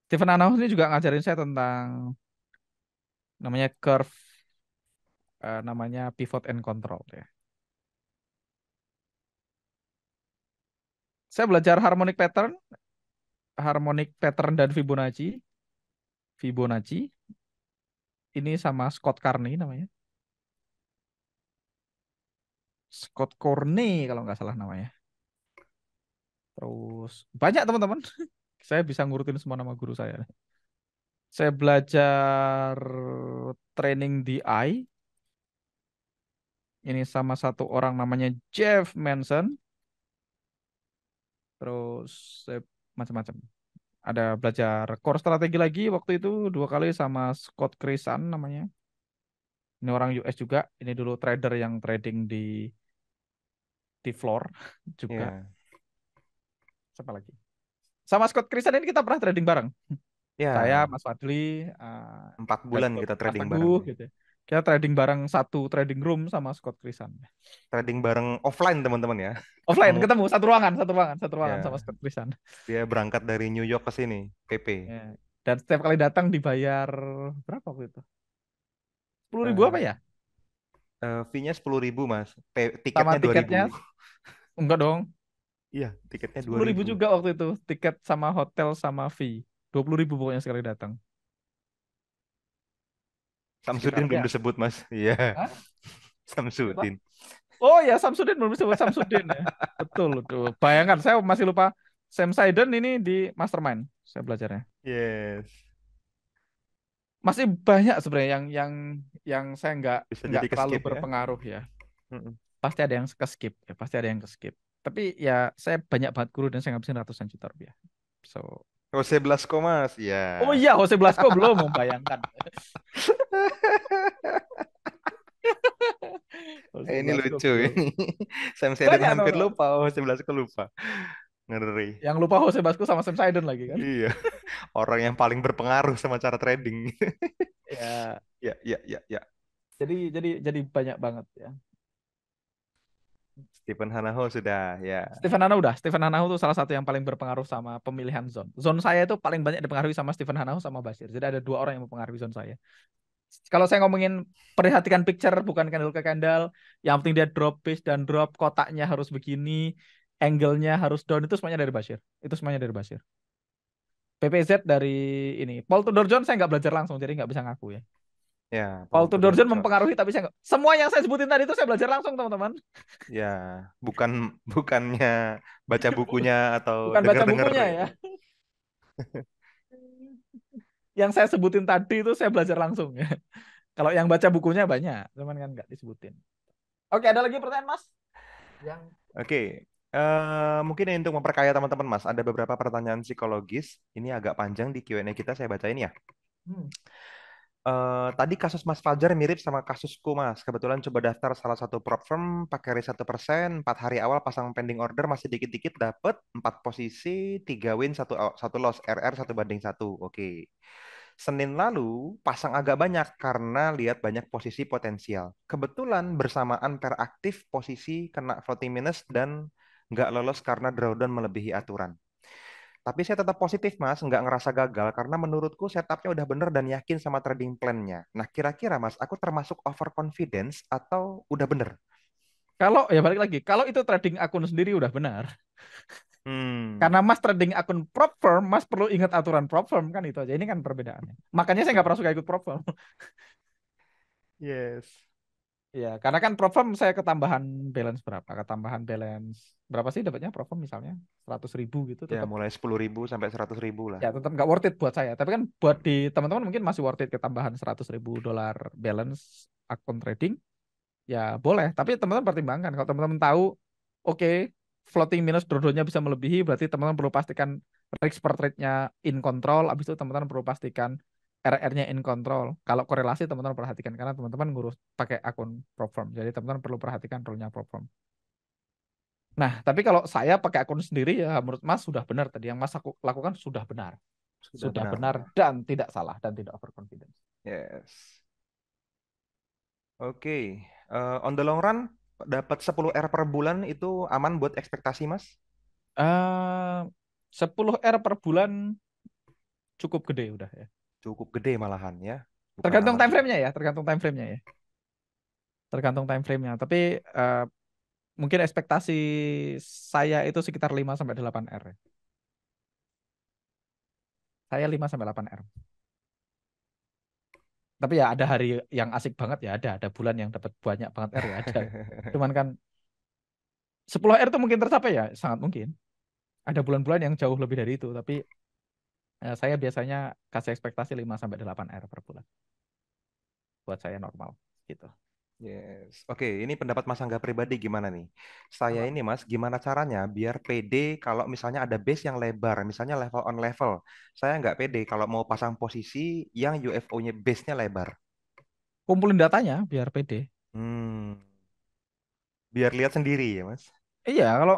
Stephen Hanaho ini juga ngajarin saya tentang namanya curve, namanya pivot and control ya. Saya belajar harmonic pattern dan Fibonacci. Fibonacci ini sama Scott Carney namanya. Scott Carney kalau nggak salah namanya. Terus banyak teman-teman. Saya bisa ngurutin semua nama guru saya. Saya belajar training DI. Ini sama satu orang namanya Jeff Manson. Terus macam-macam. Ada belajar core strategi lagi waktu itu 2 kali sama Scott Krisan namanya. Ini orang US juga. Ini dulu trader yang trading di floor juga. Ya. Siapa lagi? Sama Scott Krisan ini kita pernah trading bareng. Ya, Saya, Mas Fadli, 4 dan bulan kita Mas trading Teguh bareng. gitu. Kita trading bareng satu trading room sama Scott Krisan. Trading bareng offline teman-teman ya. Offline Ketemu. ketemu satu ruangan Ya, sama Scott Krisan. dia berangkat dari New York ke sini, PP. Ya. Dan setiap kali datang dibayar berapa waktu itu? 10.000 apa ya? Fee-nya 10.000 Mas. Sama Tiketnya 2.000. tiketnya enggak dong. Iya, tiketnya 10.000 2.000. juga waktu itu. Tiket sama hotel sama fee. 20.000 pokoknya sekali datang. Samsudin belum Sekitarnya. disebut Mas. Iya, Hah? Samsudin. Oh ya, Samsudin belum disebut Samsudin ya. Betul tuh. Bayangkan saya masih lupa Sam Saiden ini di Mastermind saya belajarnya. Yes. Masih banyak sebenarnya yang saya Bisa nggak jadi ke terlalu skip ya. berpengaruh ya. Mm-mm. Pasti ada yang ke skip ya, pasti ada yang ke skip. Tapi ya saya banyak banget guru dan saya ngabisin ratusan juta rupiah. So, Jose Blasco Mas, ya. oh iya, Jose Blasco belum membayangkan. Jose Ini Blasco lucu belum. ini. Sam Saiden Banyak hampir teman-teman. lupa, Jose Blasco lupa. Ngeri. Yang lupa Jose Blasco sama Sam Saiden lagi kan. Iya. Orang yang paling berpengaruh sama cara trading. Ya, Ya, ya, ya, ya. jadi banyak banget ya. Stephen Hanaho sudah, ya. Stephen Hanahu tuh salah satu yang paling berpengaruh sama pemilihan zone. Zone saya itu paling banyak dipengaruhi sama Stephen Hanahu sama Basir. Jadi ada 2 orang yang mempengaruhi zone saya. Kalau saya ngomongin perhatikan picture bukan candle ke candle, yang penting dia drop base dan drop kotaknya harus begini, angle-nya harus down, itu semuanya dari Basir. Itu semuanya dari Basir. PPZ dari ini. Paul Tudor Jones saya nggak belajar langsung, jadi nggak bisa ngaku ya. Ya, Paul Tudor Jones Jones. mempengaruhi tapi saya nggak. Semua yang saya sebutin tadi itu saya belajar langsung teman-teman. Ya, bukannya baca bukunya atau Bukan baca denger-denger. bukunya ya. Yang saya sebutin tadi itu saya belajar langsung ya. Kalau yang baca bukunya banyak, cuman kan nggak disebutin. Oke, ada lagi pertanyaan Mas? Yang Oke, mungkin ini untuk memperkaya teman-teman, Mas. Ada beberapa pertanyaan psikologis. Ini agak panjang di Q&A kita, saya bacain ya. hmm, Tadi kasus Mas Fajar mirip sama kasusku, Mas. Kebetulan coba daftar salah satu prop firm, pakai rate 1%, 4 hari awal pasang pending order, masih dikit-dikit dapet 4 posisi, 3 win, satu loss, RR 1:1. Oke. Senin lalu pasang agak banyak karena lihat banyak posisi potensial. Kebetulan bersamaan pair aktif posisi kena floating minus dan nggak lolos karena drawdown melebihi aturan. Tapi saya tetap positif, Mas, nggak ngerasa gagal karena menurutku setupnya udah bener dan yakin sama trading plan-nya. Nah, kira-kira, Mas, aku termasuk overconfidence atau udah bener? kalau ya balik lagi, kalau itu trading akun sendiri udah benar. Hmm, Karena Mas trading akun prop firm, Mas perlu ingat aturan prop firm kan itu aja. Ini kan perbedaannya. Makanya saya nggak pernah suka ikut prop firm. yes. Ya, karena kan prop firm saya ketambahan balance berapa? Ketambahan balance berapa sih dapatnya prop firm misalnya 100.000 gitu Ya, tetap mulai 10.000 sampai 100.000 lah. ya tetap nggak worth it buat saya. Tapi kan buat di teman-teman mungkin masih worth it ketambahan 100.000 dolar balance akun trading. Ya boleh. Tapi teman-teman pertimbangkan. Kalau teman-teman tahu, oke, floating minus drawdown-nya bisa melebihi, berarti teman-teman perlu pastikan risk per trade-nya in control. Habis itu teman-teman perlu pastikan RR-nya in control. Kalau korelasi teman-teman perhatikan karena teman-teman ngurus pakai akun prop firm. Jadi teman-teman perlu perhatikan role-nya prop firm. Nah, tapi kalau saya pakai akun sendiri ya menurut Mas sudah benar tadi yang Mas aku lakukan sudah benar. Sudah Sudah benar benar ya. dan tidak salah dan tidak overconfident. Yes. Oke. On the long run, dapat 10 R per bulan itu aman buat ekspektasi, Mas? Eh 10 R per bulan cukup gede udah ya. Cukup gede malahan ya. Bukan Tergantung aman time ya. frame-nya ya, tergantung time frame-nya ya. Tergantung time frame-nya. Tapi eh, mungkin ekspektasi saya itu sekitar 5 sampai 8 R. Ya. Saya 5 sampai 8 R. Tapi ya ada hari yang asik banget ya, ada bulan yang dapat banyak banget R ya ada. Cuman kan 10 R itu mungkin tercapai ya, sangat mungkin. Ada bulan-bulan yang jauh lebih dari itu, tapi saya biasanya kasih ekspektasi 5 sampai 8 R per bulan. Buat saya normal gitu. Yes. Oke, ini pendapat Mas Angga pribadi gimana nih? Saya Apa? ini Mas, gimana caranya biar pede kalau misalnya ada base yang lebar, misalnya level on level. Saya nggak pede kalau mau pasang posisi yang UFO-nya base-nya lebar. Kumpulin datanya biar pede. Hmm, biar lihat sendiri ya Mas. Iya, kalau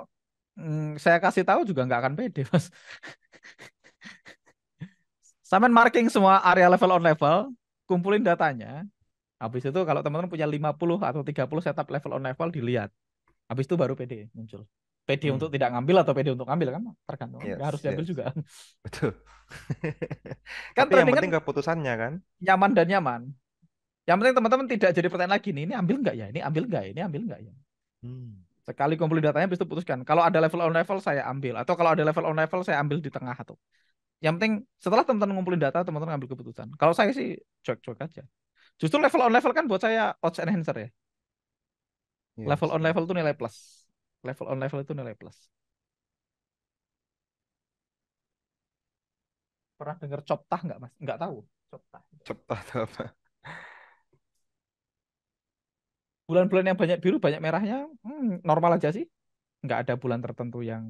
saya kasih tahu juga nggak akan pede, Mas. Sampai marking semua area level on level, kumpulin datanya. Habis itu kalau teman-teman punya 50 atau 30 setup level on level dilihat. Habis itu baru PD muncul. PD Hmm, untuk tidak ngambil atau PD untuk ngambil kan tergantung. Nggak harus yes, diambil yes. juga. Betul. Kan Tapi yang trading kan penting keputusannya kan. nyaman dan nyaman. Yang penting teman-teman tidak jadi pertanyaan lagi nih, ini ambil nggak ya? Ini ambil nggak ya? Ini ambil nggak ya? Hmm. Sekali kumpulin datanya, habis itu putuskan. Kalau ada level on level saya ambil, atau kalau ada level on level saya ambil di tengah atau. Yang penting setelah teman-teman ngumpulin data, teman-teman ambil keputusan. Kalau saya sih cuek-cuek aja. Justru level on level kan buat saya odds enhancer ya. Level Yes, on yes. level itu nilai plus. Level on level itu nilai plus. Pernah dengar coptah nggak Mas? Nggak tahu. Coptah. Cepat apa? Bulan-bulan yang banyak biru, banyak merahnya, normal aja sih. Nggak ada bulan tertentu yang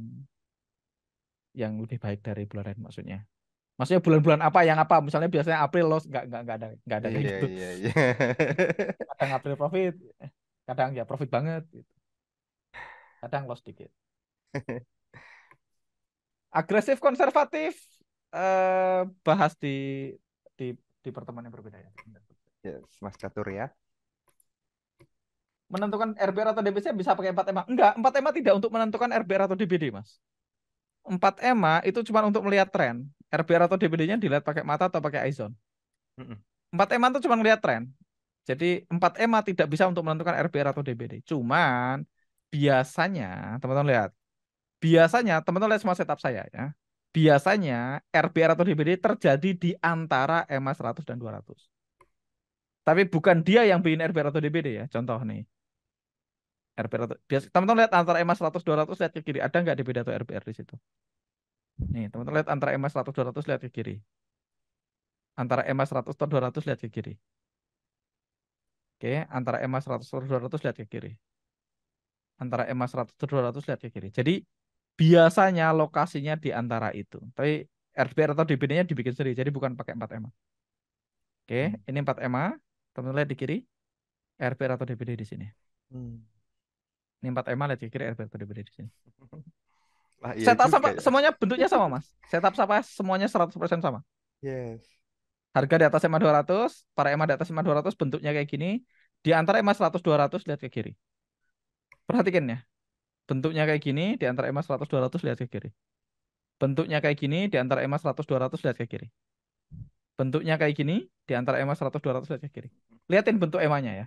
lebih baik dari bulan lain maksudnya. Maksudnya bulan-bulan apa yang apa? Misalnya biasanya April loss, nggak ada kayak Iya, gitu. iya, iya. Kadang April profit, kadang ya profit banget, gitu. Kadang loss dikit. Agresif konservatif, bahas di di pertemuan yang berbeda ya. Yes, Mas Catur ya. Menentukan RBR atau DBC bisa pakai 4 EMA. Enggak, 4 EMA tidak untuk menentukan RBR atau DBD, Mas. 4 EMA itu cuma untuk melihat tren. RBR atau DBD-nya dilihat pakai mata atau pakai eye zone. Mm-mm. 4 EMA itu cuma melihat tren. Jadi 4 EMA tidak bisa untuk menentukan RBR atau DBD. Cuman biasanya, teman-teman lihat, biasanya teman-teman lihat semua setup saya ya. Biasanya RBR atau DBD terjadi di antara EMA 100 dan 200. Tapi bukan dia yang bikin RBR atau DBD ya. Contoh nih. RBR atau teman-teman lihat antara EMA 100 200 lihat ke kiri. Ada nggak DBD atau RBR di situ? Nih, teman-teman lihat antara EMA 100 200 lihat ke kiri. Antara EMA 100 atau 200 lihat ke kiri. Oke, antara EMA 100 atau 200 lihat ke kiri. Antara EMA 100 atau 200 lihat ke kiri. Jadi biasanya lokasinya di antara itu. Tapi RBR atau DBD-nya dibikin sendiri. Jadi bukan pakai 4 EMA. Oke, ini 4 EMA. Teman-teman lihat di kiri. RBR atau DBD di sini. Hmm. Ini 4 EMA lihat ke kiri. RBR atau DBD di sini. Lah iya Setup juga sama ya. semuanya bentuknya sama, Mas. Setup sama semuanya 100% sama. Yes. Harga di atas EMA 200, para EMA di atas EMA 200 bentuknya kayak gini. Di antara EMA 100 200 lihat ke kiri. Perhatikan ya. Bentuknya kayak gini, di antara EMA 100 200 lihat ke kiri. Bentuknya kayak gini, di antara EMA 100 200 lihat ke kiri. Bentuknya kayak gini, di antara EMA 100 200 lihat ke kiri. Lihatin bentuk EMA-nya ya.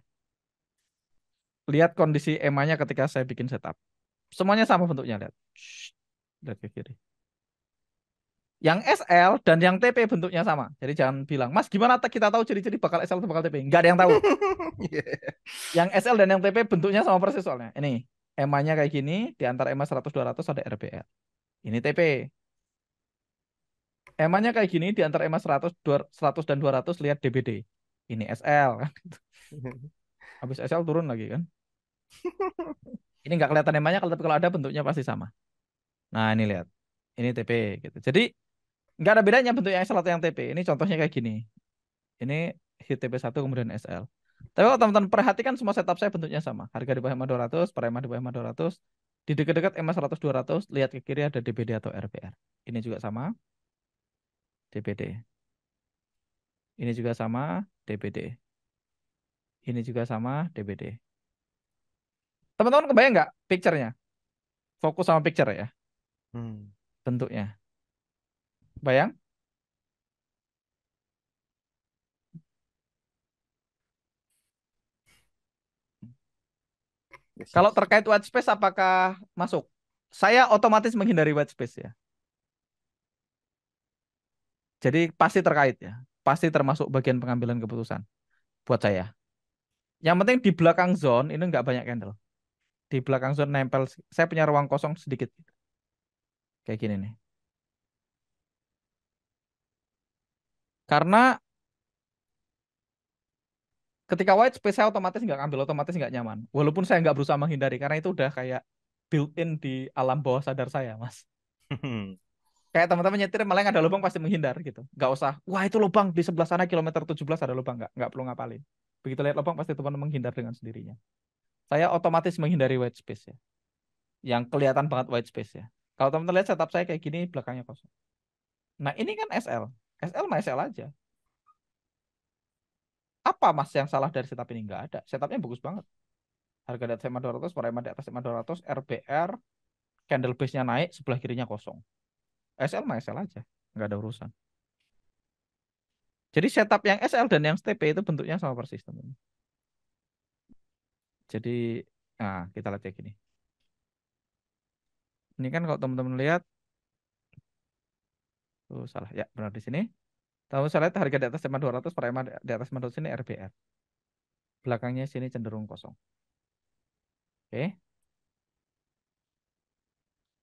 Lihat kondisi EMA-nya ketika saya bikin setup. Semuanya sama bentuknya, lihat. Shh, lihat ke kiri. Yang SL dan yang TP bentuknya sama. Jadi jangan bilang, Mas gimana kita tahu ciri-ciri bakal SL atau bakal TP? Nggak ada yang tahu. Yeah. Yang SL dan yang TP bentuknya sama persis soalnya. Ini EMA-nya kayak gini, di antara EMA 100 200 ada RBR. Ini TP. EMA-nya kayak gini, di antara EMA 100 dan 200 lihat DBD. Ini SL kan. Habis SL turun lagi kan. Ini nggak kelihatan EMA-nya, tapi kalau ada bentuknya pasti sama. Nah ini lihat. Ini TP gitu. Jadi nggak ada bedanya bentuk yang SL atau yang TP. Ini contohnya kayak gini. Ini hit TP1 kemudian SL. Tapi kalau teman-teman perhatikan semua setup saya bentuknya sama. Harga di bawah EMA 200, per EMA di bawah EMA 200. Di dekat-dekat EMA 100 200, lihat ke kiri ada DBD atau RBR. Ini juga sama, DBD. Ini juga sama, DBD. Ini juga sama, DBD. Teman-teman kebayang nggak picture-nya? Fokus sama picture ya, Hmm. bentuknya. Bayang? Yes, Kalau yes. terkait white space, apakah masuk? Saya otomatis menghindari white space ya. Jadi pasti terkait ya. Pasti termasuk bagian pengambilan keputusan buat saya. Yang penting di belakang zone ini nggak banyak candle. Di belakang zone nempel. Saya punya ruang kosong sedikit. Kayak gini nih. Karena ketika white space saya otomatis nggak ngambil, otomatis nggak nyaman. Walaupun saya nggak berusaha menghindari. Karena itu udah kayak built-in di alam bawah sadar saya, Mas. Kayak teman-teman nyetir malah yang ada lubang pasti menghindar gitu. Nggak usah, wah itu lubang di sebelah sana kilometer 17 ada lubang. Nggak perlu ngapalin. Begitu lihat lubang pasti teman menghindar dengan sendirinya. Saya otomatis menghindari white space ya. Yang kelihatan banget white space ya. Kalau teman-teman lihat setup saya kayak gini, belakangnya kosong. Nah ini kan SL. SL mah SL aja. Apa mas yang salah dari setup ini? Nggak ada. Setupnya bagus banget. Harga di atas EMA 200, EMA di atas EMA 200, RBR, candle base-nya naik, sebelah kirinya kosong. SL mah SL aja. Nggak ada urusan. Jadi setup yang SL dan yang STP itu bentuknya sama persis teman. Jadi, nah kita lihat kayak gini. Ini kan kalau teman-teman lihat, oh salah ya benar di sini. Tahu saya lihat harga di atas EMA 200, per EMA di atas EMA 200 ini RBR. Belakangnya sini cenderung kosong. Oke.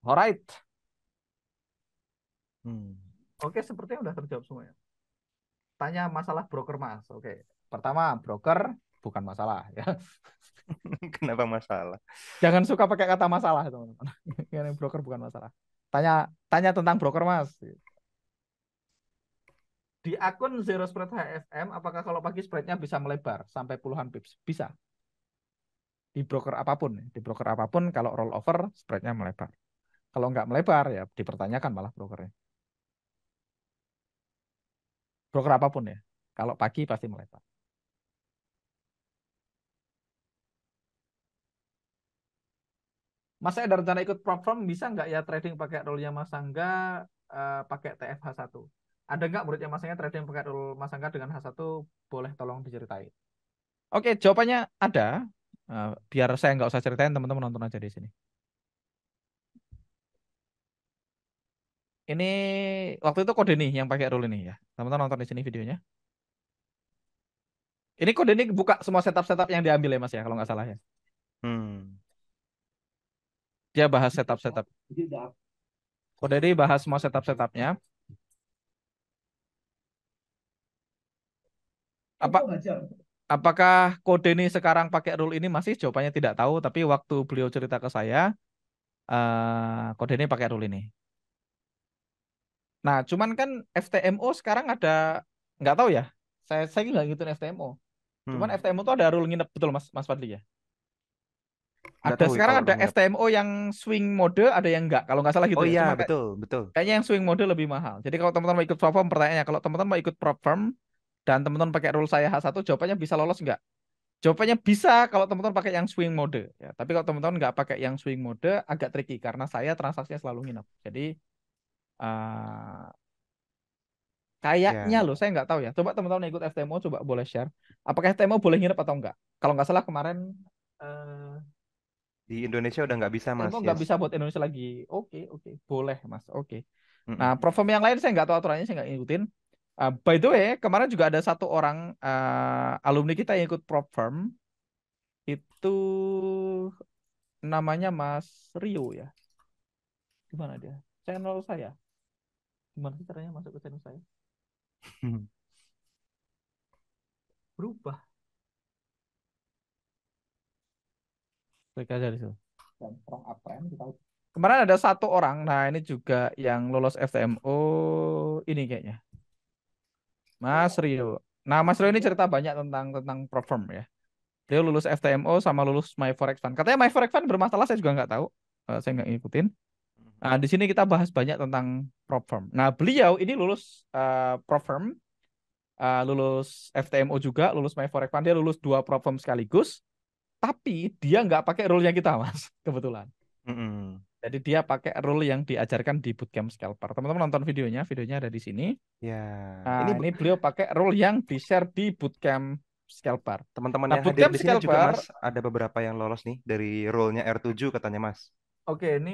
Alright. Hmm. Oke, sepertinya udah terjawab semuanya. Tanya masalah broker mas. Oke. Pertama, broker bukan masalah ya. Kenapa masalah? Jangan suka pakai kata masalah teman-teman. Ini broker bukan masalah. Tanya tanya tentang broker mas. Di akun Zero Spread HFM, apakah kalau pagi spreadnya bisa melebar sampai puluhan pips? Bisa. Di broker apapun. Di broker apapun kalau roll over spreadnya melebar. Kalau nggak melebar ya dipertanyakan malah brokernya. Broker apapun ya. Kalau pagi pasti melebar. Mas saya ada rencana ikut prop firm, bisa nggak ya trading pakai rule-nya Mas Angga pakai TFH1? Ada nggak muridnya Mas Angga trading pakai rule Mas Angga dengan H1? Boleh tolong diceritain. Oke, jawabannya ada. Biar saya nggak usah ceritain, teman-teman nonton aja di sini. Ini waktu itu kode nih yang pakai rule ini ya. Teman-teman nonton di sini videonya. Ini kode ini buka semua setup-setup yang diambil ya Mas ya, kalau nggak salah ya. Hmm. Dia bahas setup-setup. Kode ini bahas semua setup-setupnya. Apa? apakah kode ini sekarang pakai rule ini masih? Jawabannya tidak tahu. Tapi waktu beliau cerita ke saya, kode ini pakai rule ini. Nah, cuman kan FTMO sekarang ada, nggak tahu ya. Saya nggak ngikutin FTMO. Cuman Hmm. FTMO tuh ada rule nginep, betul Mas Fadli ya. Nggak Ada tahu sekarang kalau ada lu nginep. FTMO yang swing mode, ada yang enggak. Kalau nggak salah gitu Oh ya. iya, Cuman betul, betul. kayaknya yang swing mode lebih mahal. Jadi kalau teman-teman mau ikut prop firm, pertanyaannya kalau teman-teman mau ikut prop firm dan teman-teman pakai rule saya H1, jawabannya bisa lolos nggak? Jawabannya bisa kalau teman-teman pakai yang swing mode ya. Tapi kalau teman-teman nggak pakai yang swing mode agak tricky karena saya transaksinya selalu nginep. Jadi eh, kayaknya Ya, loh, saya nggak tahu ya. Coba teman-teman ikut FTMO, coba boleh share. Apakah FTMO boleh nginep atau enggak? Kalau nggak salah kemarin eh, di Indonesia udah nggak bisa, Mas. FTMO nggak Yes. bisa buat Indonesia lagi. Oke, oke, boleh Mas. Oke. Nah, Mm-mm. platform yang lain saya nggak tahu aturannya, saya nggak ngikutin. By the way, kemarin juga ada satu orang alumni kita yang ikut prop firm itu namanya Mas Rio ya. Gimana dia? Channel saya. Gimana sih caranya masuk ke channel saya? Berubah. Klik aja di situ. Dan from uptrend kita. Kemarin ada satu orang, nah ini juga yang lolos FTMO ini kayaknya. Mas Rio. Nah, Mas Rio ini cerita banyak tentang prop firm ya. Dia lulus FTMO sama lulus My Forex Fund. Katanya My Forex Fund bermasalah, saya juga nggak tahu. Saya nggak ngikutin. Nah, di sini kita bahas banyak tentang prop firm. Nah, beliau ini lulus prop firm, lulus FTMO juga, lulus My Forex Fund. Dia lulus dua prop firm sekaligus, tapi dia nggak pakai rule-nya kita, Mas. Kebetulan. Mm-mm. Jadi dia pakai rule yang diajarkan di bootcamp scalper. Teman-teman nonton videonya, videonya ada di sini. Ya, ini Nah, ini beliau pakai rule yang di-share di bootcamp scalper. teman-teman Nah, yang hadir bootcamp di sini juga, scalper, Mas, ada beberapa yang lolos nih dari role-nya R7 katanya, Mas. oke, ini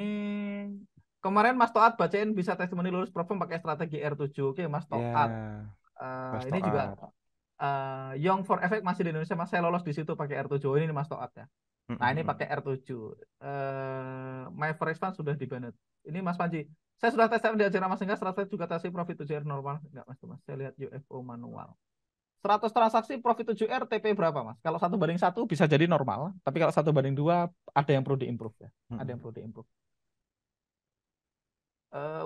kemarin Mas Toat bacain bisa testimoni lulus prop firm pakai strategi R7. Oke, Mas Toat. Ya, Mas Ini juga Toat. Young for Effect masih di Indonesia, Mas. Saya lolos di situ pakai R7. Ini Mas Toat ya. Nah, ini Mm-mm. pakai R7. My Forex Fund sudah di banned. Ini Mas Panji. Saya sudah tes di ajaran Mas Enggak, strategi juga tes profit 7R normal. Enggak, Mas. Saya lihat UFO manual. 100 transaksi profit 7R TP berapa, Mas? Kalau 1:1 bisa jadi normal, tapi kalau 1:2 ada yang perlu diimprove ya. Ada yang Mm-mm. perlu diimprove.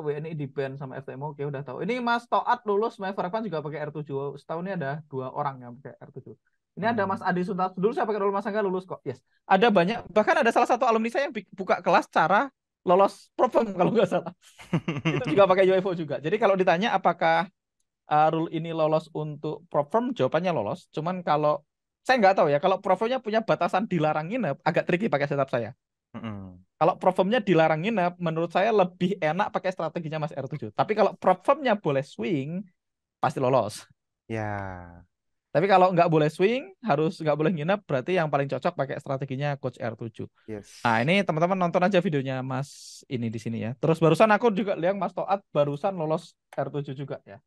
WNI di ban sama FTMO, oke udah tahu. Ini Mas Toat lulus, My Forex Fund juga pakai R7. Setahun ini ada 2 orang yang pakai R7. Ini ada Mas Mm. Adi Suntas. Dulu saya pakai rule Mas Angga lulus kok. Yes. Ada banyak. Bahkan ada salah satu alumni saya yang buka kelas cara lolos problem kalau nggak salah. Itu juga pakai UFO juga. Jadi kalau ditanya apakah rule ini lolos untuk prop firm, jawabannya lolos. Cuman kalau saya nggak tahu ya, kalau prop firmnya punya batasan dilarang nginep, agak tricky pakai setup saya. Mm-mm. Kalau prop firmnya dilarang nginep, menurut saya lebih enak pakai strateginya Mas R7. Tapi kalau prop firmnya boleh swing, pasti lolos. Ya, Tapi kalau nggak boleh swing, harus nggak boleh nginep, berarti yang paling cocok pakai strateginya Coach R7. Nah, yes. ini teman-teman nonton aja videonya Mas ini di sini ya. Terus barusan aku juga lihat Mas Toat barusan lolos R7 juga ya.